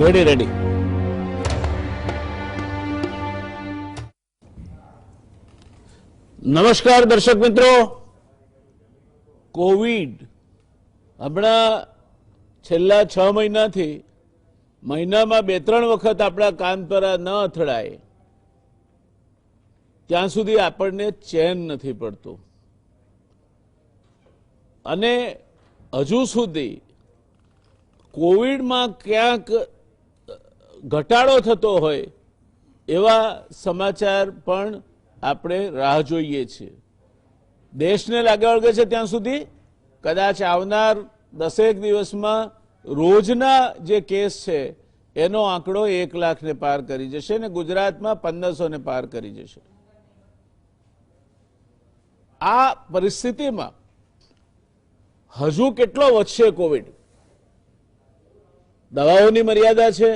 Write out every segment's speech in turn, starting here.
Ready ready નમસ્કાર દર્શક મિત્રો, કોવિડ હમણાં છેલ્લા 6 મહિનાથી મહિનામાં 2-3 વખત આપણા કાન પર ન અથડાય ત્યાં સુધી આપણને ચેન નથી પડતું અને હજુ સુધી કોવિડમાં ક્યાંક ઘટાડો થતો હોય એવા સમાચાર પણ આપણે રાહ જોઈએ છીએ. દેશને લાગે વળગે છે ત્યાં સુધી કદાચ આવનાર 10 દિવસમાં રોજના જે કેસ છે એનો આંકડો 1 લાખને પાર કરી જશે અને ગુજરાતમાં 1500ને પાર કરી જશે. આ પરિસ્થિતિમાં હજુ કેટલો વધશે કોવિડ? દવાઓની મર્યાદા છે.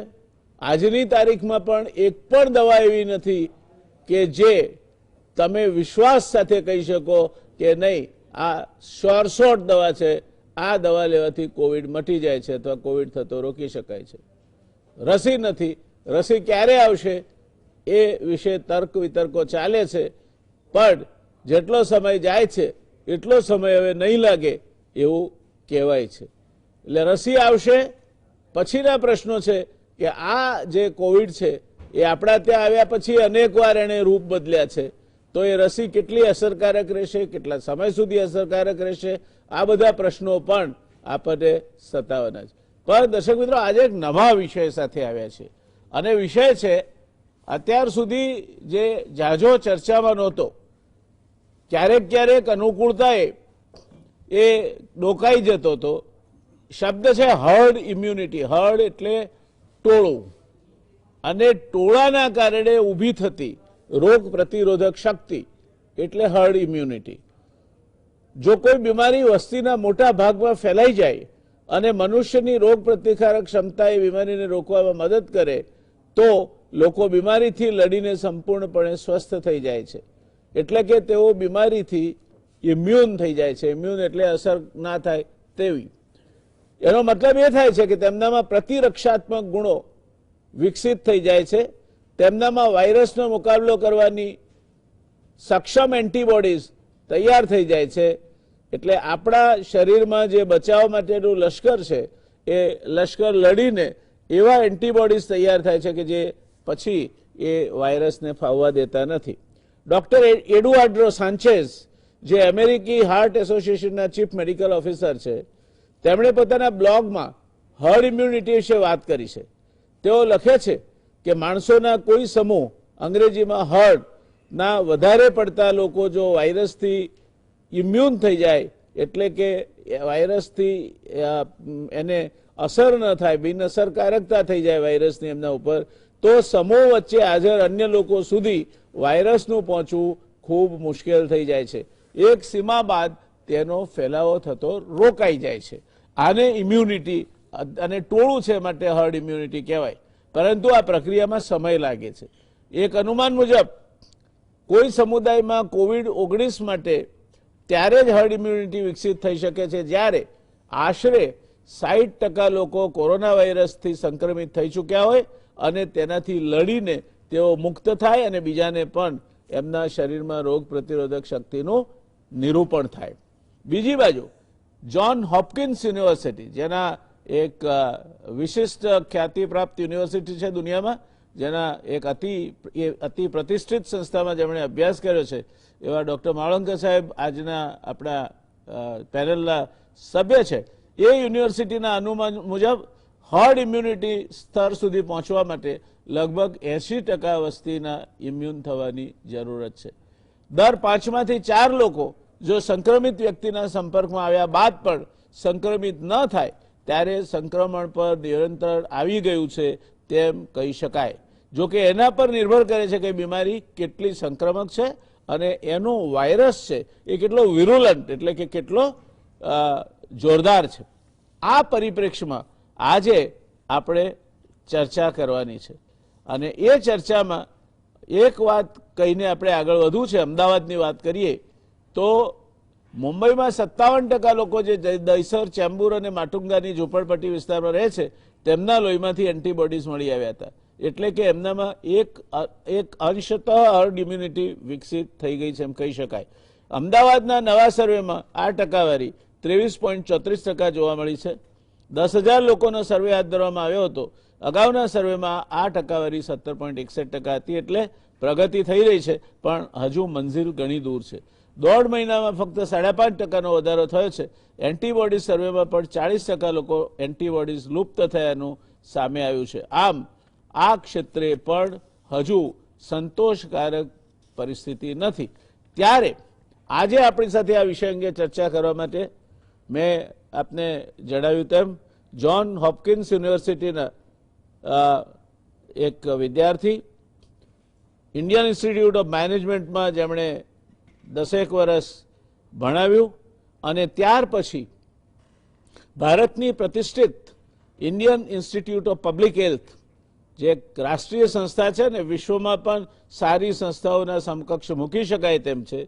આજની તારીખમાં પણ એક પણ દવા એવી નથી કે જે તમે વિશ્વાસ સાથે કહી શકો કે નહીં આ શ્યોરશોટ દવા છે, આ દવા લેવાથી કોવિડ મટી જાય છે અથવા કોવિડ થતો રોકી શકાય છે. રસી નથી. રસી ક્યારે આવશે એ વિશે તર્ક વિતર્કો ચાલે છે, પણ જેટલો સમય જાય છે એટલો સમય હવે નહીં લાગે એવું કહેવાય છે. એટલે રસી આવશે. પછીના પ્રશ્નો છે કે આ જે કોવિડ છે એ આપણા ત્યાં આવ્યા પછી અનેક વાર એણે રૂપ બદલ્યા છે, તો એ રસી કેટલી અસરકારક રહેશે, કેટલા સમય સુધી અસરકારક રહેશે, આ બધા પ્રશ્નો પણ આપણને સતાવવાના છે. પણ દર્શક મિત્રો, આજે એક નવા વિષય સાથે આવ્યા છે અને વિષય છે અત્યાર સુધી જે ઝાઝો ચર્ચામાં નહોતો. ક્યારેક અનુકૂળતાએ એ ડોકાઈ જતો હતો. શબ્દ છે હર્ડ ઇમ્યુનિટી. હર્ડ એટલે ટોળું, અને ટોળાના કારણે ઊભી થતી રોગ પ્રતિરોધક શક્તિ એટલે હર્ડ ઇમ્યુનિટી. જો કોઈ બીમારી વસ્તીના મોટા ભાગમાં ફેલાઈ જાય અને મનુષ્યની રોગ પ્રતિકારક ક્ષમતા એ બીમારીને રોકવામાં મદદ કરે તો લોકો બીમારીથી લડીને સંપૂર્ણપણે સ્વસ્થ થઈ જાય છે. એટલે કે તેઓ બીમારીથી ઇમ્યુન થઈ જાય છે. ઇમ્યુન એટલે અસર ના થાય તેવી. એનો મતલબ એ થાય છે કે તેમનામાં પ્રતિરક્ષાત્મક ગુણો વિકસિત થઈ જાય છે, તેમનામાં વાયરસનો મુકાબલો કરવાની સક્ષમ એન્ટીબોડીઝ તૈયાર થઈ જાય છે. એટલે આપણા શરીરમાં જે બચાવ માટેનું લશ્કર છે એ લશ્કર લડીને એવા એન્ટીબોડીઝ તૈયાર થાય છે કે જે પછી એ વાયરસને ફાવવા દેતા નથી. ડોક્ટર એડુઆર્ડો સાન્ચેઝ, જે અમેરિકી હાર્ટ એસોસિએશનના ચીફ મેડિકલ ઓફિસર છે, તેમણે પોતાના બ્લોગમાં હર્ડ ઇમ્યુનિટી વિશે વાત કરી છે. તેઓ લખે છે કે માણસોના કોઈ સમૂહ, અંગ્રેજીમાં હર્ડ, ના વધારે પડતા લોકો જો વાયરસથી ઇમ્યુન થઈ જાય, એટલે કે વાયરસથી એને અસર ન થાય, બિન અસરકારકતા થઈ જાય વાયરસની એમના ઉપર, તો સમૂહ વચ્ચે હાજર અન્ય લોકો સુધી વાયરસનું પહોંચવું ખૂબ મુશ્કેલ થઈ જાય છે. એક સીમા બાદ તેનો ફેલાવો થતો રોકાઈ જાય છે. આને ઇમ્યુનિટી અને ટોળું છે માટે હર્ડ ઇમ્યુનિટી કહેવાય. પરંતુ આ પ્રક્રિયામાં સમય લાગે છે. એક અનુમાન મુજબ કોઈ સમુદાયમાં COVID-19 માટે ત્યારે જ હર્ડ ઇમ્યુનિટી વિકસિત થઈ શકે છે જ્યારે આશરે 60% લોકો કોરોના વાયરસથી સંક્રમિત થઈ ચૂક્યા હોય અને તેનાથી લડીને તેઓ મુક્ત થાય અને બીજાને પણ એમના શરીરમાં રોગ પ્રતિરોધક શક્તિનું નિરૂપણ થાય. બીજી બાજુ જ્હોન હોપકિન્સ યુનિવર્સિટી, જેના એક વિશિષ્ટ ખ્યાતિ પ્રાપ્ત યુનિવર્સિટી છે દુનિયામાં, જેના એક અતિ પ્રતિષ્ઠિત સંસ્થામાં જેમણે અભ્યાસ કર્યો છે, એવા ડૉક્ટર માળંકર સાહેબ આજના આપણા પેનલના સભ્ય છે. એ યુનિવર્સિટીના અનુમાન મુજબ હર્ડ ઇમ્યુનિટી સ્તર સુધી પહોંચવા માટે લગભગ 80% વસ્તીના ઇમ્યુન થવાની જરૂરત છે. દર 5માંથી 4 લોકો જો સંક્રમિત વ્યક્તિના સંપર્કમાં આવ્યા બાદ પણ સંક્રમિત ન થાય ત્યારે સંક્રમણ પર નિયંત્રણ આવી ગયું છે તેમ કહી શકાય. જો કે એના પર નિર્ભર કરે છે કે બીમારી કેટલી સંક્રમક છે અને એનો વાયરસ છે એ કેટલો વિરુલન્ટ એટલે કે કેટલો જોરદાર છે. આ પરિપ્રેક્ષ્યમાં આજે આપણે ચર્ચા કરવાની છે અને એ ચર્ચામાં એક વાત કહીને આપણે આગળ વધવું છે. અમદાવાદની વાત કરીએ તો મુંબઈમાં 57% લોકો જે દહીસર, ચેમ્બુર અને માટુંગાની ઝૂંપડપટ્ટી વિસ્તારમાં રહે છે તેમના લોહીમાંથી એન્ટીબોડીઝ મળી આવ્યા હતા. એટલે કે એમનામાં એક અંશતઃ હર્ડ ઇમ્યુનિટી વિકસિત થઈ ગઈ છે એમ કહી શકાય. અમદાવાદના નવા સર્વેમાં આ ટકાવારી 23.34% જોવા મળી છે. 10,000 લોકોનો સર્વે હાથ ધરવામાં આવ્યો હતો. અગાઉના સર્વેમાં આ ટકાવારી 17.61% હતી. એટલે પ્રગતિ થઈ રહી છે, પણ હજુ મંઝિલ ઘણી દૂર છે. 1.5 મહિનામાં ફક્ત 5.5% વધારો થયો છે. એન્ટીબોડીઝ સર્વેમાં પણ 40% લોકો એન્ટીબોડીઝ લુપ્ત થયાનું સામે આવ્યું છે. આમ આ ક્ષેત્રે પણ હજુ સંતોષકારક પરિસ્થિતિ નથી. ત્યારે આજે આપણી સાથે આ વિષય અંગે ચર્ચા કરવા માટે મેં આપને જણાવ્યું તેમ જ્હોન હોપકિન્સ યુનિવર્સિટીના એક વિદ્યાર્થી, ઇન્ડિયન ઇન્સ્ટિટ્યૂટ ઓફ મેનેજમેન્ટમાં જેમણે 10 વર્ષ ભણાવ્યું અને ત્યાર પછી ભારતની પ્રતિષ્ઠિત Indian institute of public health, જે એક રાષ્ટ્રીય સંસ્થા છે ને વિશ્વમાં પણ સારી સંસ્થાઓના સમકક્ષ મૂકી શકાય તેમ છે,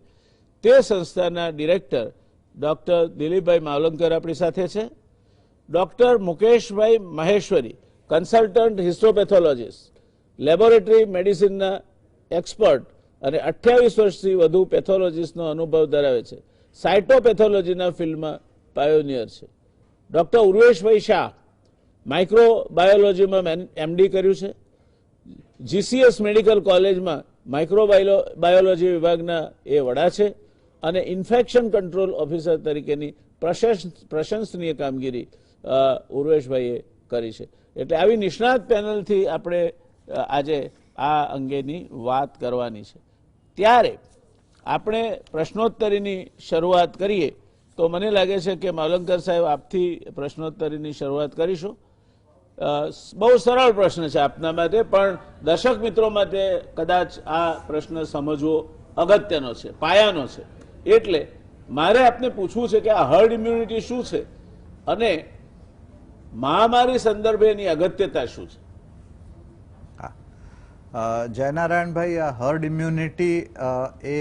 તે સંસ્થાના ડિરેક્ટર ડૉક્ટર દિલીપભાઈ માવલંકર આપણી સાથે છે. ડૉક્ટર મુકેશભાઈ મહેશ્વરી, કન્સલ્ટન્ટ હિસ્ટોપેથોલોજીસ્ટ, લેબોરેટરી મેડિસિનના એક્સપર્ટ અને 28 વર્ષથી વધુ પેથોલોજીસ્ટનો અનુભવ ધરાવે છે. સાયટોપેથોલોજીના ફિલ્ડમાં પાયોનિયર છે. ડૉક્ટર ઉર્વેશભાઈ શાહ, માઇક્રોબાયોલોજીમાં એમડી કર્યું છે. જીસીએસ મેડિકલ કોલેજમાં માઇક્રોબાયોલોજી વિભાગના એ વડા છે અને ઇન્ફેક્શન કંટ્રોલ ઓફિસર તરીકેની પ્રશંસનીય કામગીરી ઉર્વેશભાઈએ કરી છે. એટલે આવી નિષ્ણાત પેનલથી આપણે આજે આ અંગેની વાત કરવાની છે. ત્યારે આપણે પ્રશ્નોત્તરીની શરૂઆત કરીએ તો મને લાગે છે કે માવલંકર સાહેબ આપથી પ્રશ્નોત્તરીની શરૂઆત કરીશું. બહુ સરળ પ્રશ્ન છે આપના માટે, પણ દર્શક મિત્રો માટે કદાચ આ પ્રશ્ન સમજવો અગત્યનો છે, પાયાનો છે. એટલે મારે આપને પૂછવું છે કે આ હર્ડ ઇમ્યુનિટી શું છે અને મહામારી સંદર્ભે એની અગત્યતા શું છે? જયનારાયણભાઈ, આ હર્ડ ઇમ્યુનિટી એ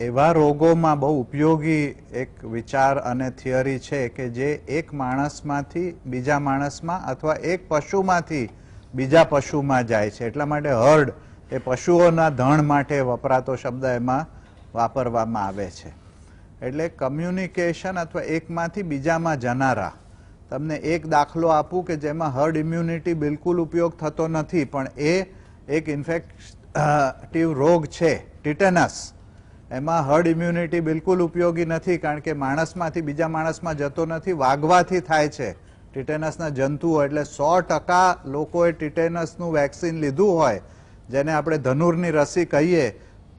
એવા રોગોમાં બહુ ઉપયોગી એક વિચાર અને થિયરી છે કે જે એક માણસમાંથી બીજા માણસમાં અથવા એક પશુમાંથી બીજા પશુમાં જાય છે. એટલા માટે હર્ડ એ પશુઓના ધણ માટે વપરાતો શબ્દ એમાં વાપરવામાં આવે છે. એટલે કમ્યુનિકેશન અથવા એકમાંથી બીજામાં જનારા. તમને એક દાખલો આપું કે જેમાં હર્ડ ઇમ્યુનિટી બિલકુલ ઉપયોગ થતો નથી, પણ એ એક ઇન્ફેક્ટિવ રોગ છે ટીટેનસ. એમાં હર્ડ ઇમ્યુનિટી બિલકુલ ઉપયોગી નથી, કારણ કે માણસમાંથી બીજા માણસમાં જતો નથી, વાગવાથી થાય છે ટીટેનસના જંતુઓ. એટલે 100% લોકોએ ટીટેનસનું વેક્સિન લીધું હોય, જેને આપણે ધનુરની રસી કહીએ,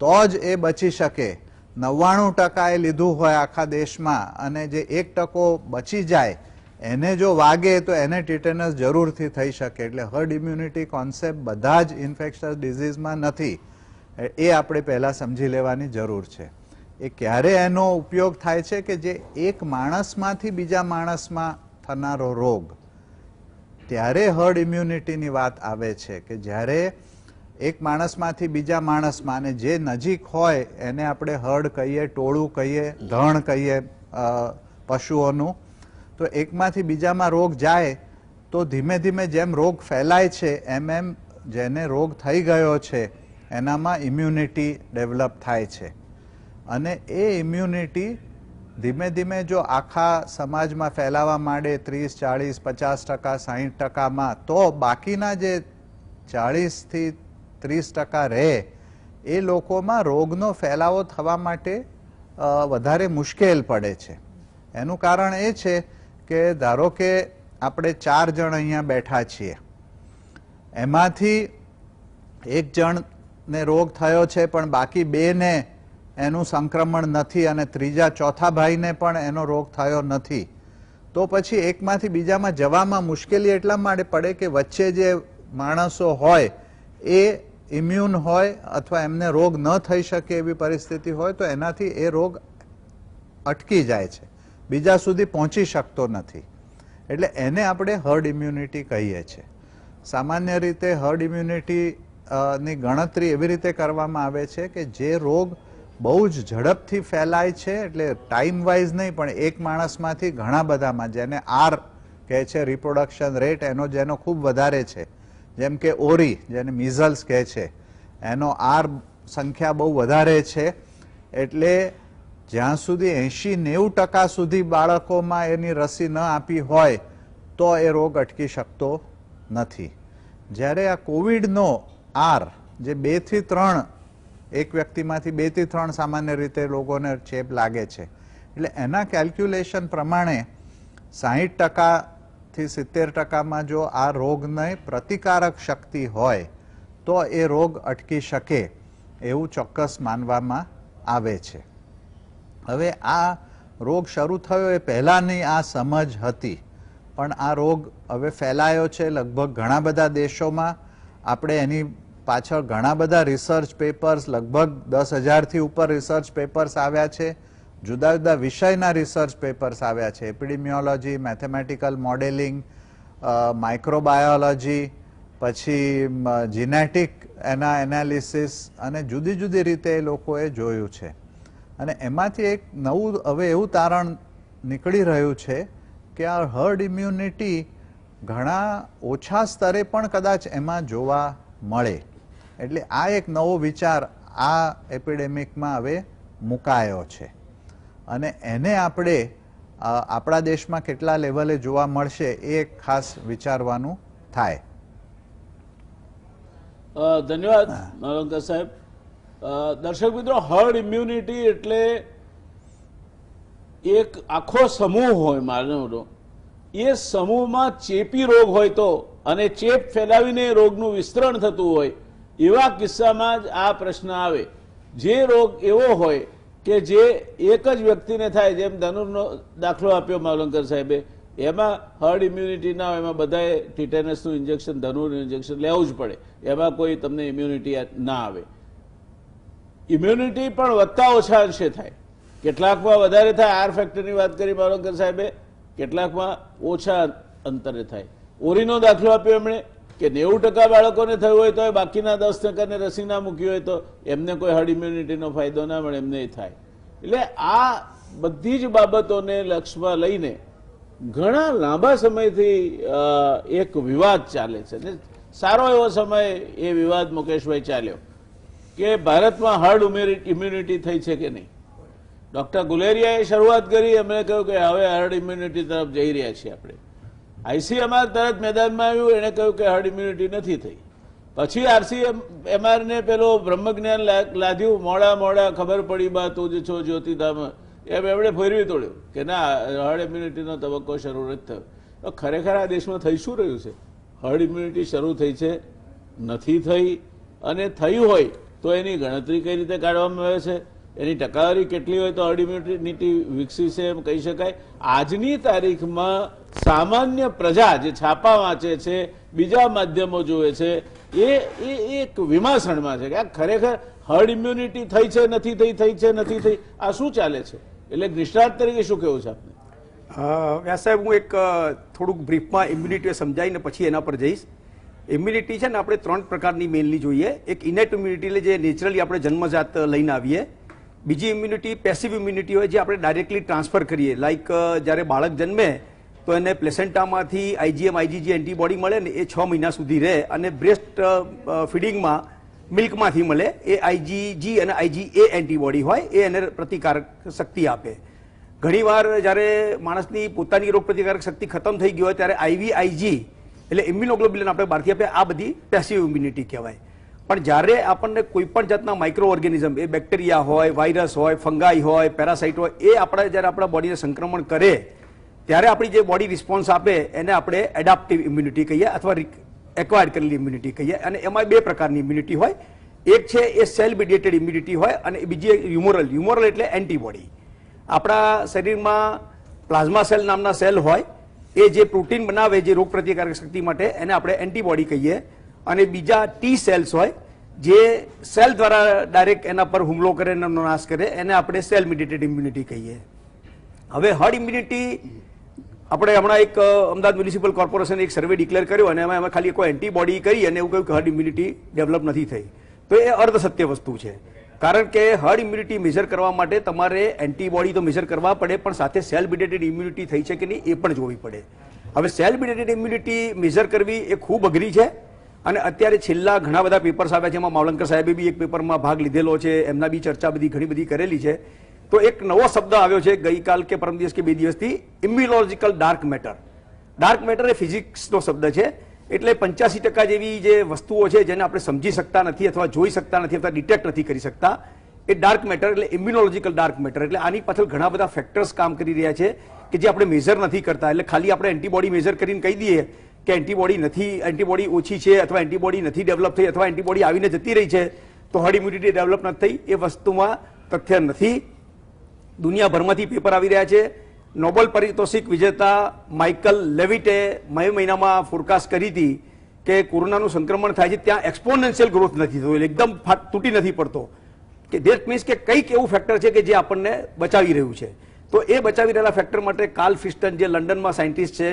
તો જ એ બચી શકે. 99% એ લીધું હોય આખા દેશમાં, અને જે 1% બચી જાય એને જો વાગે તો એને ટીટેનસ જરૂરથી થઈ શકે. એટલે હર્ડ ઇમ્યુનિટી કોન્સેપ્ટ બધા જ ઇન્ફેક્શિયસ ડિઝીઝમાં નથી. એ આપણે પહેલાં સમજી લેવાની જરૂર છે. એ ક્યારે એનો ઉપયોગ થાય છે કે જે એક માણસમાંથી બીજા માણસમાં થનારો રોગ, ત્યારે હર્ડ ઇમ્યુનિટીની વાત આવે છે. કે જ્યારે એક માણસમાંથી બીજા માણસમાં, અને જે નજીક હોય એને આપણે હર્ડ કહીએ, ટોળું કહીએ, ધણ કહીએ પશુઓનું. તો એકમાંથી બીજામાં રોગ જાય તો ધીમે ધીમે જેમ રોગ ફેલાય છે એમ એમ જેને રોગ થઈ ગયો છે એનામાં ઇમ્યુનિટી ડેવલપ થાય છે. અને એ ઇમ્યુનિટી ધીમે ધીમે જો આખા સમાજમાં ફેલાવા માંડે 30, 40, 50%, 60%માં, તો બાકીના જે 40થી 30% રહે એ લોકોમાં રોગનો ફેલાવો થવા માટે વધારે મુશ્કેલ પડે છે. એનું કારણ એ છે કે ધારો કે આપણે 4 જણ અહીંયા બેઠા છીએ, એમાંથી એક જણને રોગ થયો છે પણ બાકી 2ને એનું સંક્રમણ નથી, અને ત્રીજા ચોથા ભાઈને પણ એનો રોગ થયો નથી. તો પછી એકમાંથી બીજામાં જવામાં મુશ્કેલી એટલા માટે પડે કે વચ્ચે જે માણસો હોય એ ઇમ્યુન હોય અથવા એમને રોગ ન થઈ શકે એવી પરિસ્થિતિ હોય, તો એનાથી એ રોગ અટકી જાય છે, બીજા સુધી પહોંચી શકતો નથી. એટલે એને આપણે હર્ડ ઇમ્યુનિટી કહીએ છીએ. સામાન્ય રીતે હર્ડ ઇમ્યુનિટી ની ગણતરી એવી રીતે કરવામાં આવે છે કે જે રોગ બહુ જ ઝડપથી ફેલાય છે, એટલે ટાઈમ વાઇઝ નહીં પણ એક માણસમાંથી ઘણા બધામાં, જેને આર કહે છે, રિપ્રોડક્શન રેટ જેનો ખૂબ વધારે છે, જેમ કે ઓરી જેને મિઝલ્સ કહે છે, એનો આર સંખ્યા બહુ વધારે છે. એટલે જ્યાં સુધી 80-90% સુધી બાળકોમાં એની રસી ન આપી હોય તો એ રોગ અટકી શકતો નથી. જ્યારે આ કોવિડનો આર જે 2 થી 3 એક વ્યક્તિમાંથી 2 થી 3 સામાન્ય રીતે લોકોને ચેપ લાગે છે, એટલે એના કેલ્ક્યુલેશન પ્રમાણે 60% થી 70%માં જો આ રોગને પ્રતિકારક શક્તિ હોય તો એ રોગ અટકી શકે એવું ચોક્કસ માનવામાં આવે છે. હવે આ રોગ શરૂ થયો એ પહેલાંની આ સમજ હતી, પણ આ રોગ હવે ફેલાયો છે લગભગ ઘણા બધા દેશોમાં. આપણે એની પાછળ ઘણા બધા રિસર્ચ પેપર્સ, લગભગ 10,000થી ઉપર રિસર્ચ પેપર્સ આવ્યા છે. જુદા જુદા વિષયના રિસર્ચ પેપર્સ આવ્યા છે, એપિડેમિયોલોજી, મેથેમેટિકલ મોડેલિંગ, માઇક્રોબાયોલોજી, પછી જીનેટિક એના એનાલિસિસ, અને જુદી જુદી રીતે એ લોકોએ જોયું છે. અને એમાંથી એક નવું હવે એવું તારણ નીકળી રહ્યું છે કે આ હર્ડ ઇમ્યુનિટી ઘણા ઓછા સ્તરે પણ કદાચ એમાં જોવા મળે. એટલે આ એક નવો વિચાર આ એપિડેમિકમાં હવે મુકાયો છે, અને એને આપણે આપણા દેશમાં કેટલા લેવલે જોવા મળશે એ ખાસ વિચારવાનું થાય. ધન્યવાદ માલવંકર સાહેબ. દર્શક મિત્રો, હર્ડ ઇમ્યુનિટી એટલે એક આખો સમૂહ હોય માનવનો, એ સમૂહમાં ચેપી રોગ હોય તો, અને ચેપ ફેલાવીને રોગનું વિસ્તરણ થતું હોય, એવા કિસ્સામાં જ આ પ્રશ્ન આવે. જે રોગ એવો હોય કે જે એક જ વ્યક્તિને થાય, જેમ ધનુરનો દાખલો આપ્યો માલવંકર સાહેબે, એમાં હર્ડ ઇમ્યુનિટી ના હોય, એમાં બધાએ ટીટેનસનું ઇન્જેક્શન, ધનુરનું ઇન્જેક્શન લેવું જ પડે, એમાં કોઈ તમને ઇમ્યુનિટી ના આવે. ઇમ્યુનિટી પણ વધતા ઓછા અંશે થાય, કેટલાકમાં વધારે થાય, આર ફેક્ટરની વાત કરી માલવંકર સાહેબે, કેટલાકમાં ઓછા અંતરે થાય. ઓરીનો દાખલો આપ્યો એમણે કે 90% બાળકોને થયું હોય તો બાકીના 10%ને રસી ના મૂકી હોય તો એમને કોઈ હર્ડ ઇમ્યુનિટીનો ફાયદો ના મળે, એમને થાય. એટલે આ બધી જ બાબતોને લક્ષ્યમાં લઈને ઘણા લાંબા સમયથી એક વિવાદ ચાલે છે, ને સારો એવો સમય એ વિવાદ મુકેશભાઈ ચાલ્યો કે ભારતમાં હર્ડ ઇમ્યુનિટી થઈ છે કે નહીં. ડોક્ટર ગુલેરિયાએ શરૂઆત કરી, એમણે કહ્યું કે હવે હર્ડ ઇમ્યુનિટી તરફ જઈ રહ્યા છીએ આપણે. ICMR તરત મેદાનમાં આવ્યું, એણે કહ્યું કે હર્ડ ઇમ્યુનિટી નથી થઈ. પછી RCMR ને પેલો બ્રહ્મજ્ઞાન લાદ્યું, મોડા ખબર પડી બા તું જ છો જ્યોતિધામ, એમ એમણે ફેરવી તોડ્યું કે ના, હર્ડ ઇમ્યુનિટીનો તબક્કો શરૂ નથી થયો. તો ખરેખર આ દેશમાં થઈ શું રહ્યું છે? હર્ડ ઇમ્યુનિટી શરૂ થઈ છે? નથી થઈ. અને થયું હોય તો એની ગણતરી કઈ રીતે કાઢવામાં આવે છે, એની ટકાવારી કેટલી હોય તો હર્ડ ઇમ્યુનિટી વિકસી છે એમ કહી શકાય? આજની તારીખમાં સામાન્ય પ્રજા જે છાપા વાંચે છે, બીજા માધ્યમો જોવે છે, એ એક વિમાસણમાં છે કે આ ખરેખર હર્ડ ઇમ્યુનિટી થઈ છે, નથી થઈ, થઈ છે, નથી થઈ, આ શું ચાલે છે? એટલે નિષ્ણાત તરીકે શું કહેવું છે આપને? વ્યાસ સાહેબ, હું એક થોડુંક બ્રીફમાં ઇમ્યુનિટી સમજાવીને પછી એના પર જઈશ. ઇમ્યુનિટી છે ને, આપણે 3 પ્રકારની મેઇનલી જોઈએ. એક ઇનેટ ઇમ્યુનિટી, એટલે જે નેચરલી આપણે જન્મજાત લઈને આવીએ. બીજી ઇમ્યુનિટી પેસિવ ઇમ્યુનિટી હોય, જે આપણે ડાયરેક્ટલી ટ્રાન્સફર કરીએ. લાઈક જ્યારે બાળક જન્મે તો એને પ્લેસેન્ટામાંથી IgM IgG એન્ટીબોડી મળે ને, એ 6 મહિના સુધી રહે, અને બ્રેસ્ટ ફીડિંગમાં મિલ્કમાંથી મળે એ IgG અને IgA એન્ટીબોડી હોય, એ એને પ્રતિકારક શક્તિ આપે. ઘણીવાર જ્યારે માણસની પોતાની રોગ પ્રતિકારક શક્તિ ખતમ થઈ ગઈ હોય ત્યારે IVIG એટલે ઇમ્યુનોગ્લોબ્યુલિન આપણે બહારથી આપે, આ બધી પેસિવ ઇમ્યુનિટી કહેવાય. પણ જ્યારે આપણને કોઈ પણ જાતના માઇક્રો ઓર્ગેનિઝમ, એ બેક્ટેરિયા હોય, વાયરસ હોય, ફંગાઈ હોય, પેરાસાઇટ હોય, એ આપણે જ્યારે આપણા બોડીને સંક્રમણ કરે ત્યારે આપણી જે બોડી રિસ્પોન્સ આપે એને આપણે એડાપ્ટિવ ઇમ્યુનિટી કહીએ, અથવા એક્વાયર્ડ કરેલી ઇમ્યુનિટી કહીએ. અને એમાં 2 પ્રકારની ઇમ્યુનિટી હોય. એક છે એ સેલ મીડિયેટેડ ઇમ્યુનિટી હોય, અને બીજી હ્યુમોરલ. હ્યુમોરલ એટલે એન્ટીબોડી. આપણા શરીરમાં પ્લાઝમા સેલ નામના સેલ હોય, એ જે પ્રોટીન બનાવે જે રોગ પ્રતિકારક શક્તિ માટે, એને આપણે એન્ટીબોડી કહીએ. અને બીજા T સેલ્સ હોય, જે સેલ દ્વારા ડાયરેક્ટ એના પર હુમલો કરે, એનો નાશ કરે, એને આપણે સેલ મીડિયેટેડ ઇમ્યુનિટી કહીએ. હવે હર્ડ ઇમ્યુનિટી આપણે હમણાં એક અમદાવાદ મ્યુનિસિપલ કોર્પોરેશને એક સર્વે ડિક્લેર કર્યો, અને એમાં ખાલી કોઈ એન્ટીબોડી કરી અને એવું કહ્યું કે હર્ડ ઇમ્યુનિટી ડેવલપ નથી થઈ. તો એ અર્ધ સત્ય વસ્તુ છે. કારણ કે હર્ડ ઇમ્યુનિટી મેઝર કરવા માટે તમારે એન્ટીબોડી તો મેઝર કરવા પડે, પણ સાથે સેલ મીડિયેટેડ ઇમ્યુનિટી થઈ છે કે નહીં એ પણ જોવી પડે. હવે સેલ્ફ ડિટેક્ટેડ ઇમ્યુનિટી મેઝર કરવી એ ખૂબ અઘરી છે અને અત્યારે છેલ્લા ઘણા બધા પેપર્સ આવ્યા છે, એમાં માવલંકર સાહેબે બી એક પેપરમાં ભાગ લીધેલો છે, એમના બી ચર્ચા ઘણી બધી કરેલી છે. તો એક નવો શબ્દ આવ્યો છે ગઈકાલ કે પરમ દિવસ કે 2 દિવસથી, immunological dark matter. Dark matter એ ફિઝિક્સનો શબ્દ છે, એટલે 85% જેવી જે વસ્તુઓ છે જેને આપણે સમજી શકતા નથી અથવા જોઈ શકતા નથી અથવા ડિટેક્ટ નથી કરી શકતા, એ ડાર્ક મેટર એટલે ઇમ્યુનોલોજીકલ ડાર્ક મેટર. એટલે આની પાછળ ઘણા બધા ફેક્ટર્સ કામ કરી રહ્યા છે કે જે આપણે મેઝર નથી કરતા. એટલે ખાલી આપણે એન્ટીબોડી મેઝર કરીને કહી દઈએ કે એન્ટીબોડી ઓછી છે અથવા એન્ટીબોડી નથી ડેવલપ થઈ અથવા એન્ટીબોડી આવીને જતી રહી છે તો હર્ડ ઇમ્યુનિટી ડેવલપ નથી થઈ, એ વસ્તુમાં તથ્ય નથી. દુનિયાભરમાંથી પેપર આવી રહ્યા છે. નોબેલ પારિતોષિક વિજેતા માઇકલ લેવિટે મે મહિનામાં ફોરકાસ્ટ કરી હતી કે કોરોનાનું સંક્રમણ થાય છે ત્યાં એક્સપોનેન્શિયલ ગ્રોથ નથી થતો, એટલે એકદમ તૂટી નથી પડતો. કે ધેટ મીન્સ કે કંઈક એવું ફેક્ટર છે કે જે આપણને બચાવી રહ્યું છે. તો એ બચાવી રહેલા ફેક્ટર માટે કાર્લ ફિસ્ટન જે લંડનમાં સાયન્ટિસ્ટ છે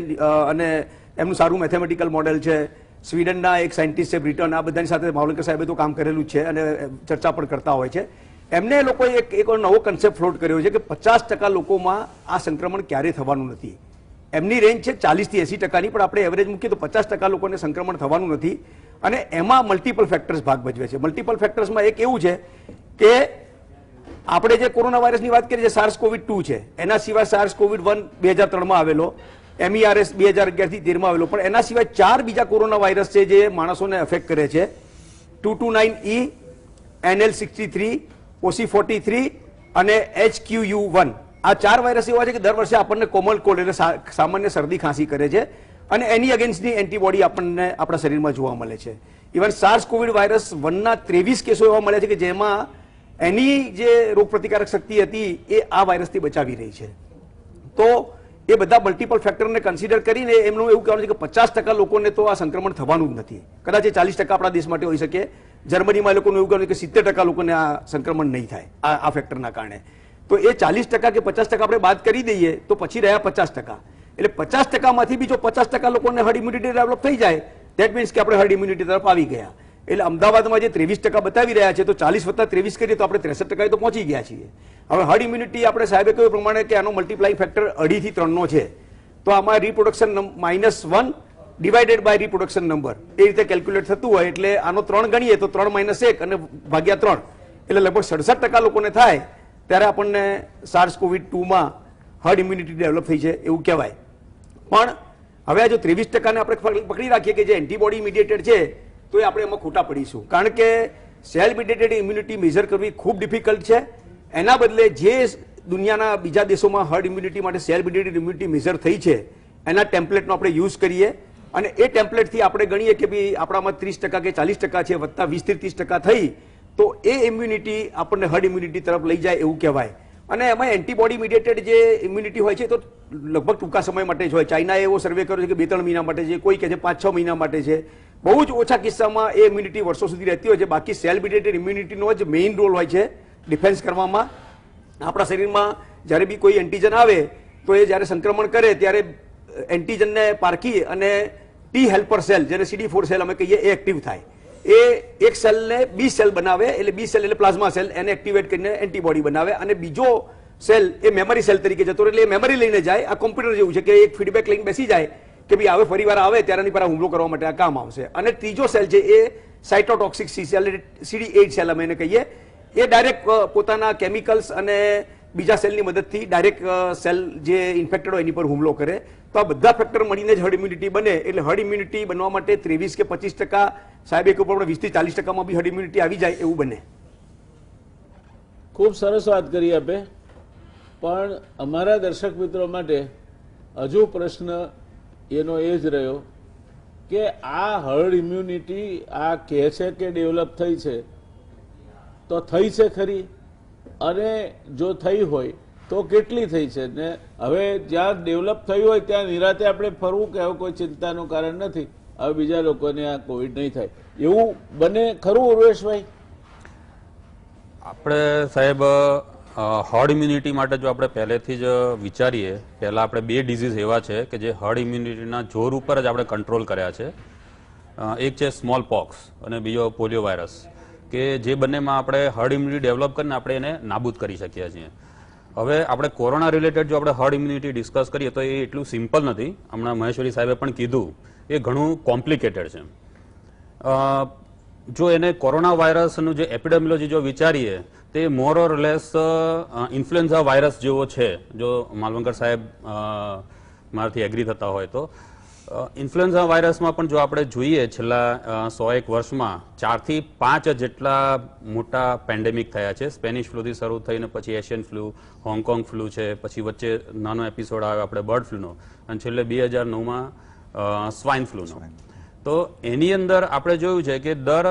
અને એમનું સારું મેથેમેટિકલ મોડેલ છે, સ્વીડનના એક સાયન્ટિસ્ટ છે બ્રિટન, આ બધાની સાથે માવલંકર સાહેબે તો કામ કરેલું જ છે અને ચર્ચા પણ કરતા હોય છે. એમને લોકોએ એક નવો કન્સેપ્ટ ફ્લોટ કર્યો છે કે 50% લોકોમાં આ સંક્રમણ ક્યારે થવાનું નથી. એમની રેન્જ છે 40 થી 80%ની, પણ આપણે એવરેજ મૂકીએ તો 50% લોકોને સંક્રમણ થવાનું નથી. અને એમાં મલ્ટિપલ ફેક્ટર્સ ભાગ ભજવે છે. મલ્ટિપલ ફેક્ટર્સમાં એક એવું છે કે આપણે જે કોરોના વાયરસની વાત કરીએ, SARS-CoV-2 છે, એના સિવાય SARS-CoV-1 2003માં આવેલો, MERS 2011 થી 13માં આવેલો, પણ એના સિવાય 4 બીજા કોરોના વાયરસ છે જે માણસોને અફેક્ટ કરે છે. 229E, NL63, OC43 અને HQU1. આ 4 વાયરસ એવા છે કે દર વર્ષે આપણને કોમન કોલ્ડ એટલે સામાન્ય શરદી ખાંસી કરે છે અને એની અગેન્સ્ટની એન્ટીબોડી આપણને આપણા શરીરમાં જોવા મળે છે. ઇવન SARS-CoV વાયરસ 1ના 23 કેસો એવા મળ્યા છે કે જેમાં એની જે રોગપ્રતિકારક શક્તિ હતી એ આ વાયરસથી બચાવી રહી છે. તો એ બધા મલ્ટિપલ ફેક્ટરને કન્સિડર કરીને એમનું એવું કહેવાનું છે કે 50% લોકોને તો આ સંક્રમણ થવાનું જ નથી. કદાચ એ 40% આપણા દેશ માટે હોઈ શકે. જર્મનીમાં એ લોકોનું એવું કહેવાનું છે કે 70% લોકોને આ સંક્રમણ નહીં થાય આ ફેક્ટરના કારણે. તો એ 40% કે 50% આપણે બાદ કરી દઈએ તો પછી રહ્યા 50%. એટલે 50%માંથી બી જો 50% લોકોને હર્ડ ઇમ્યુનિટી ડેવલપ થઈ જાય, ધેટ મીન્સ કે આપણે હર્ડ ઇમ્યુનિટી તરફ આવી ગયા. એટલે અમદાવાદમાં જે 23% બતાવી રહ્યા છે તો 40 + 23 કરીએ તો આપણે 63% તો પહોંચી ગયા છીએ. હવે હર્ડ ઇમ્યુનિટી આપણે સાહેબે કહ્યું પ્રમાણે કે આનો મલ્ટીપ્લાઇંગ ફેક્ટર 2.5 થી 3નો છે. તો આમાં reproduction -1 divided by reproduction number એ રીતે કેલ્ક્યુલેટ થતું હોય. એટલે આનો 3 ગણીએ તો 3 - 1 અને ભાગ્યા 3 એટલે લગભગ 67% લોકોને થાય ત્યારે આપણને SARS-CoV-2માં હર્ડ ઇમ્યુનિટી ડેવલપ થઈ છે એવું કહેવાય. પણ હવે આ જો 23%ને આપણે પકડી રાખીએ કે જે એન્ટીબોડી મીડિયેટેડ છે તો એ આપણે એમાં ખોટા પડીશું. કારણ કે સેલ્ફ મીડિયેટેડ ઇમ્યુનિટી મેઝર કરવી ખૂબ ડિફિકલ્ટ છે. એના બદલે જે દુનિયાના બીજા દેશોમાં હર્ડ ઇમ્યુનિટી માટે સેલ્ફ મીડિયેટેડ ઇમ્યુનિટી મેઝર થઈ છે એના ટેમ્પલેટનો આપણે યુઝ કરીએ અને એ ટેમ્પલેટથી આપણે ગણીએ કે ભાઈ આપણામાં 30% કે 40% છે, વત્તા 20 થી 30% થઈ તો એ ઇમ્યુનિટી આપણને હર્ડ ઇમ્યુનિટી તરફ લઈ જાય એવું કહેવાય. અને એમાં એન્ટીબોડી મીડિયેટેડ જે ઇમ્યુનિટી હોય છે તો લગભગ ટૂંકા સમય માટે જ હોય. ચાઇનાએ એવો સર્વે કર્યો છે કે 2-3 મહિના માટે છે, કોઈ કહે છે 5-6 મહિના માટે છે. બહુ જ ઓછા કિસ્સામાં એ ઇમ્યુનિટી વર્ષો સુધી રહેતી હોય છે. બાકી સેલ મીડિયેટેડ ઇમ્યુનિટીનો જ મેઇન રોલ હોય છે ડિફેન્સ કરવામાં. આપણા શરીરમાં જ્યારે બી કોઈ એન્ટીજન આવે તો એ જ્યારે સંક્રમણ કરે ત્યારે એન્ટીજનને પારખી અને ટી હેલ્પર સેલ જેને CD4 સેલ અમે કહીએ એ એક્ટિવ થાય. એ એક સેલને બી સેલ બનાવે, એટલે બી સેલ એટલે પ્લાઝમા સેલ, એને એક્ટિવેટ કરીને એન્ટીબોડી બનાવે અને બીજો સેલ એ મેમરી સેલ તરીકે જતો રહે. એટલે એ મેમરી લઈને જાય. આ કોમ્પ્યુટર જેવું છે કે એક ફીડબેક લઈને બેસી જાય કે ભાઈ હવે ફરીવાર આવે ત્યારે એની પર હુમલો કરવા માટે આ કામ આવશે. અને ત્રીજો સેલ છે એ સાઇટોટોક્સિક સેલ CD8 સેલ અમે એને કહીએ. એ ડાયરેક્ટ પોતાના કેમિકલ્સ અને બીજા સેલની મદદથી ડાયરેક્ટ સેલ જે ઇન્ફેક્ટેડ હોય એની પર હુમલો કરે. તો આ બધા ફેક્ટર મળીને જ હર્ડ ઇમ્યુનિટી બને. એટલે હર્ડ ઇમ્યુનિટી બનવા માટે 23 કે 25%, સાહેબ એક ઉપર 20 થી 40%માં બી હર્ડ ઇમ્યુનિટી આવી જાય એવું બને. ખૂબ સરસ વાત કરી આપે. પણ અમારા દર્શક મિત્રો માટે હજુ પ્રશ્ન એનો એ જ રહ્યો કે આ હર્ડ ઇમ્યુનિટી આ કહે છે કે ડેવલપ થઈ છે તો થઈ છે ખરી? અને જો થઈ હોય તો કેટલી થઈ છે? ને હવે જ્યાં ડેવલપ થયું હોય ત્યાં નિરાતે આપણે ફરવું કે હવે કોઈ ચિંતાનું કારણ નથી, હવે બીજા લોકોને આ કોવિડ નહીં થાય એવું બને ખરું ઉર્વેશભાઈ? આપણે સાહેબ હર્ડ ઇમ્યુનિટી માટે જો આપણે પહેલેથી જ વિચારીએ, પહેલાં આપણે 2 ડિઝીઝ એવા છે કે જે હર્ડ ઇમ્યુનિટીના જોર ઉપર જ આપણે કંટ્રોલ કર્યા છે. એક છે સ્મોલ પોક્સ અને બીજો પોલિયો વાયરસ, કે જે બંનેમાં આપણે હર્ડ ઇમ્યુનિટી ડેવલપ કરીને આપણે એને નાબૂદ કરી શકીએ છીએ. હવે આપણે કોરોના રિલેટેડ જો આપણે હર્ડ ઇમ્યુનિટી ડિસ્કસ કરીએ તો એ એટલું સિમ્પલ નથી. હમણાં મહેશ્વરી સાહેબે પણ કીધું એ ઘણું કોમ્પ્લિકેટેડ છે. જો એને કોરોના વાયરસનું જે એપિડેમિયોલોજી જો વિચારીએ તે મોર ઓર લેસ ઇન્ફ્લુએન્ઝા વાયરસ જેવો છે. જો માલવંકર સાહેબ મારાથી એગ્રી થતા હોય તો ઇન્ફ્લુએન્ઝા વાયરસમાં પણ જો આપણે જોઈએ છેલ્લા 100 વર્ષમાં 4 થી 5 જેટલા મોટા પેન્ડેમિક થયા છે. સ્પેનિશ ફ્લૂથી શરૂ થઈને પછી એશિયન ફ્લૂ, હોંગકોંગ ફ્લૂ છે, પછી વચ્ચે નાનો એપિસોડ આવ્યો આપણે બર્ડ ફ્લૂનો, અને છેલ્લે 2009માં સ્વાઇન ફ્લૂનો. તો એની અંદર આપણે જોયું છે કે દર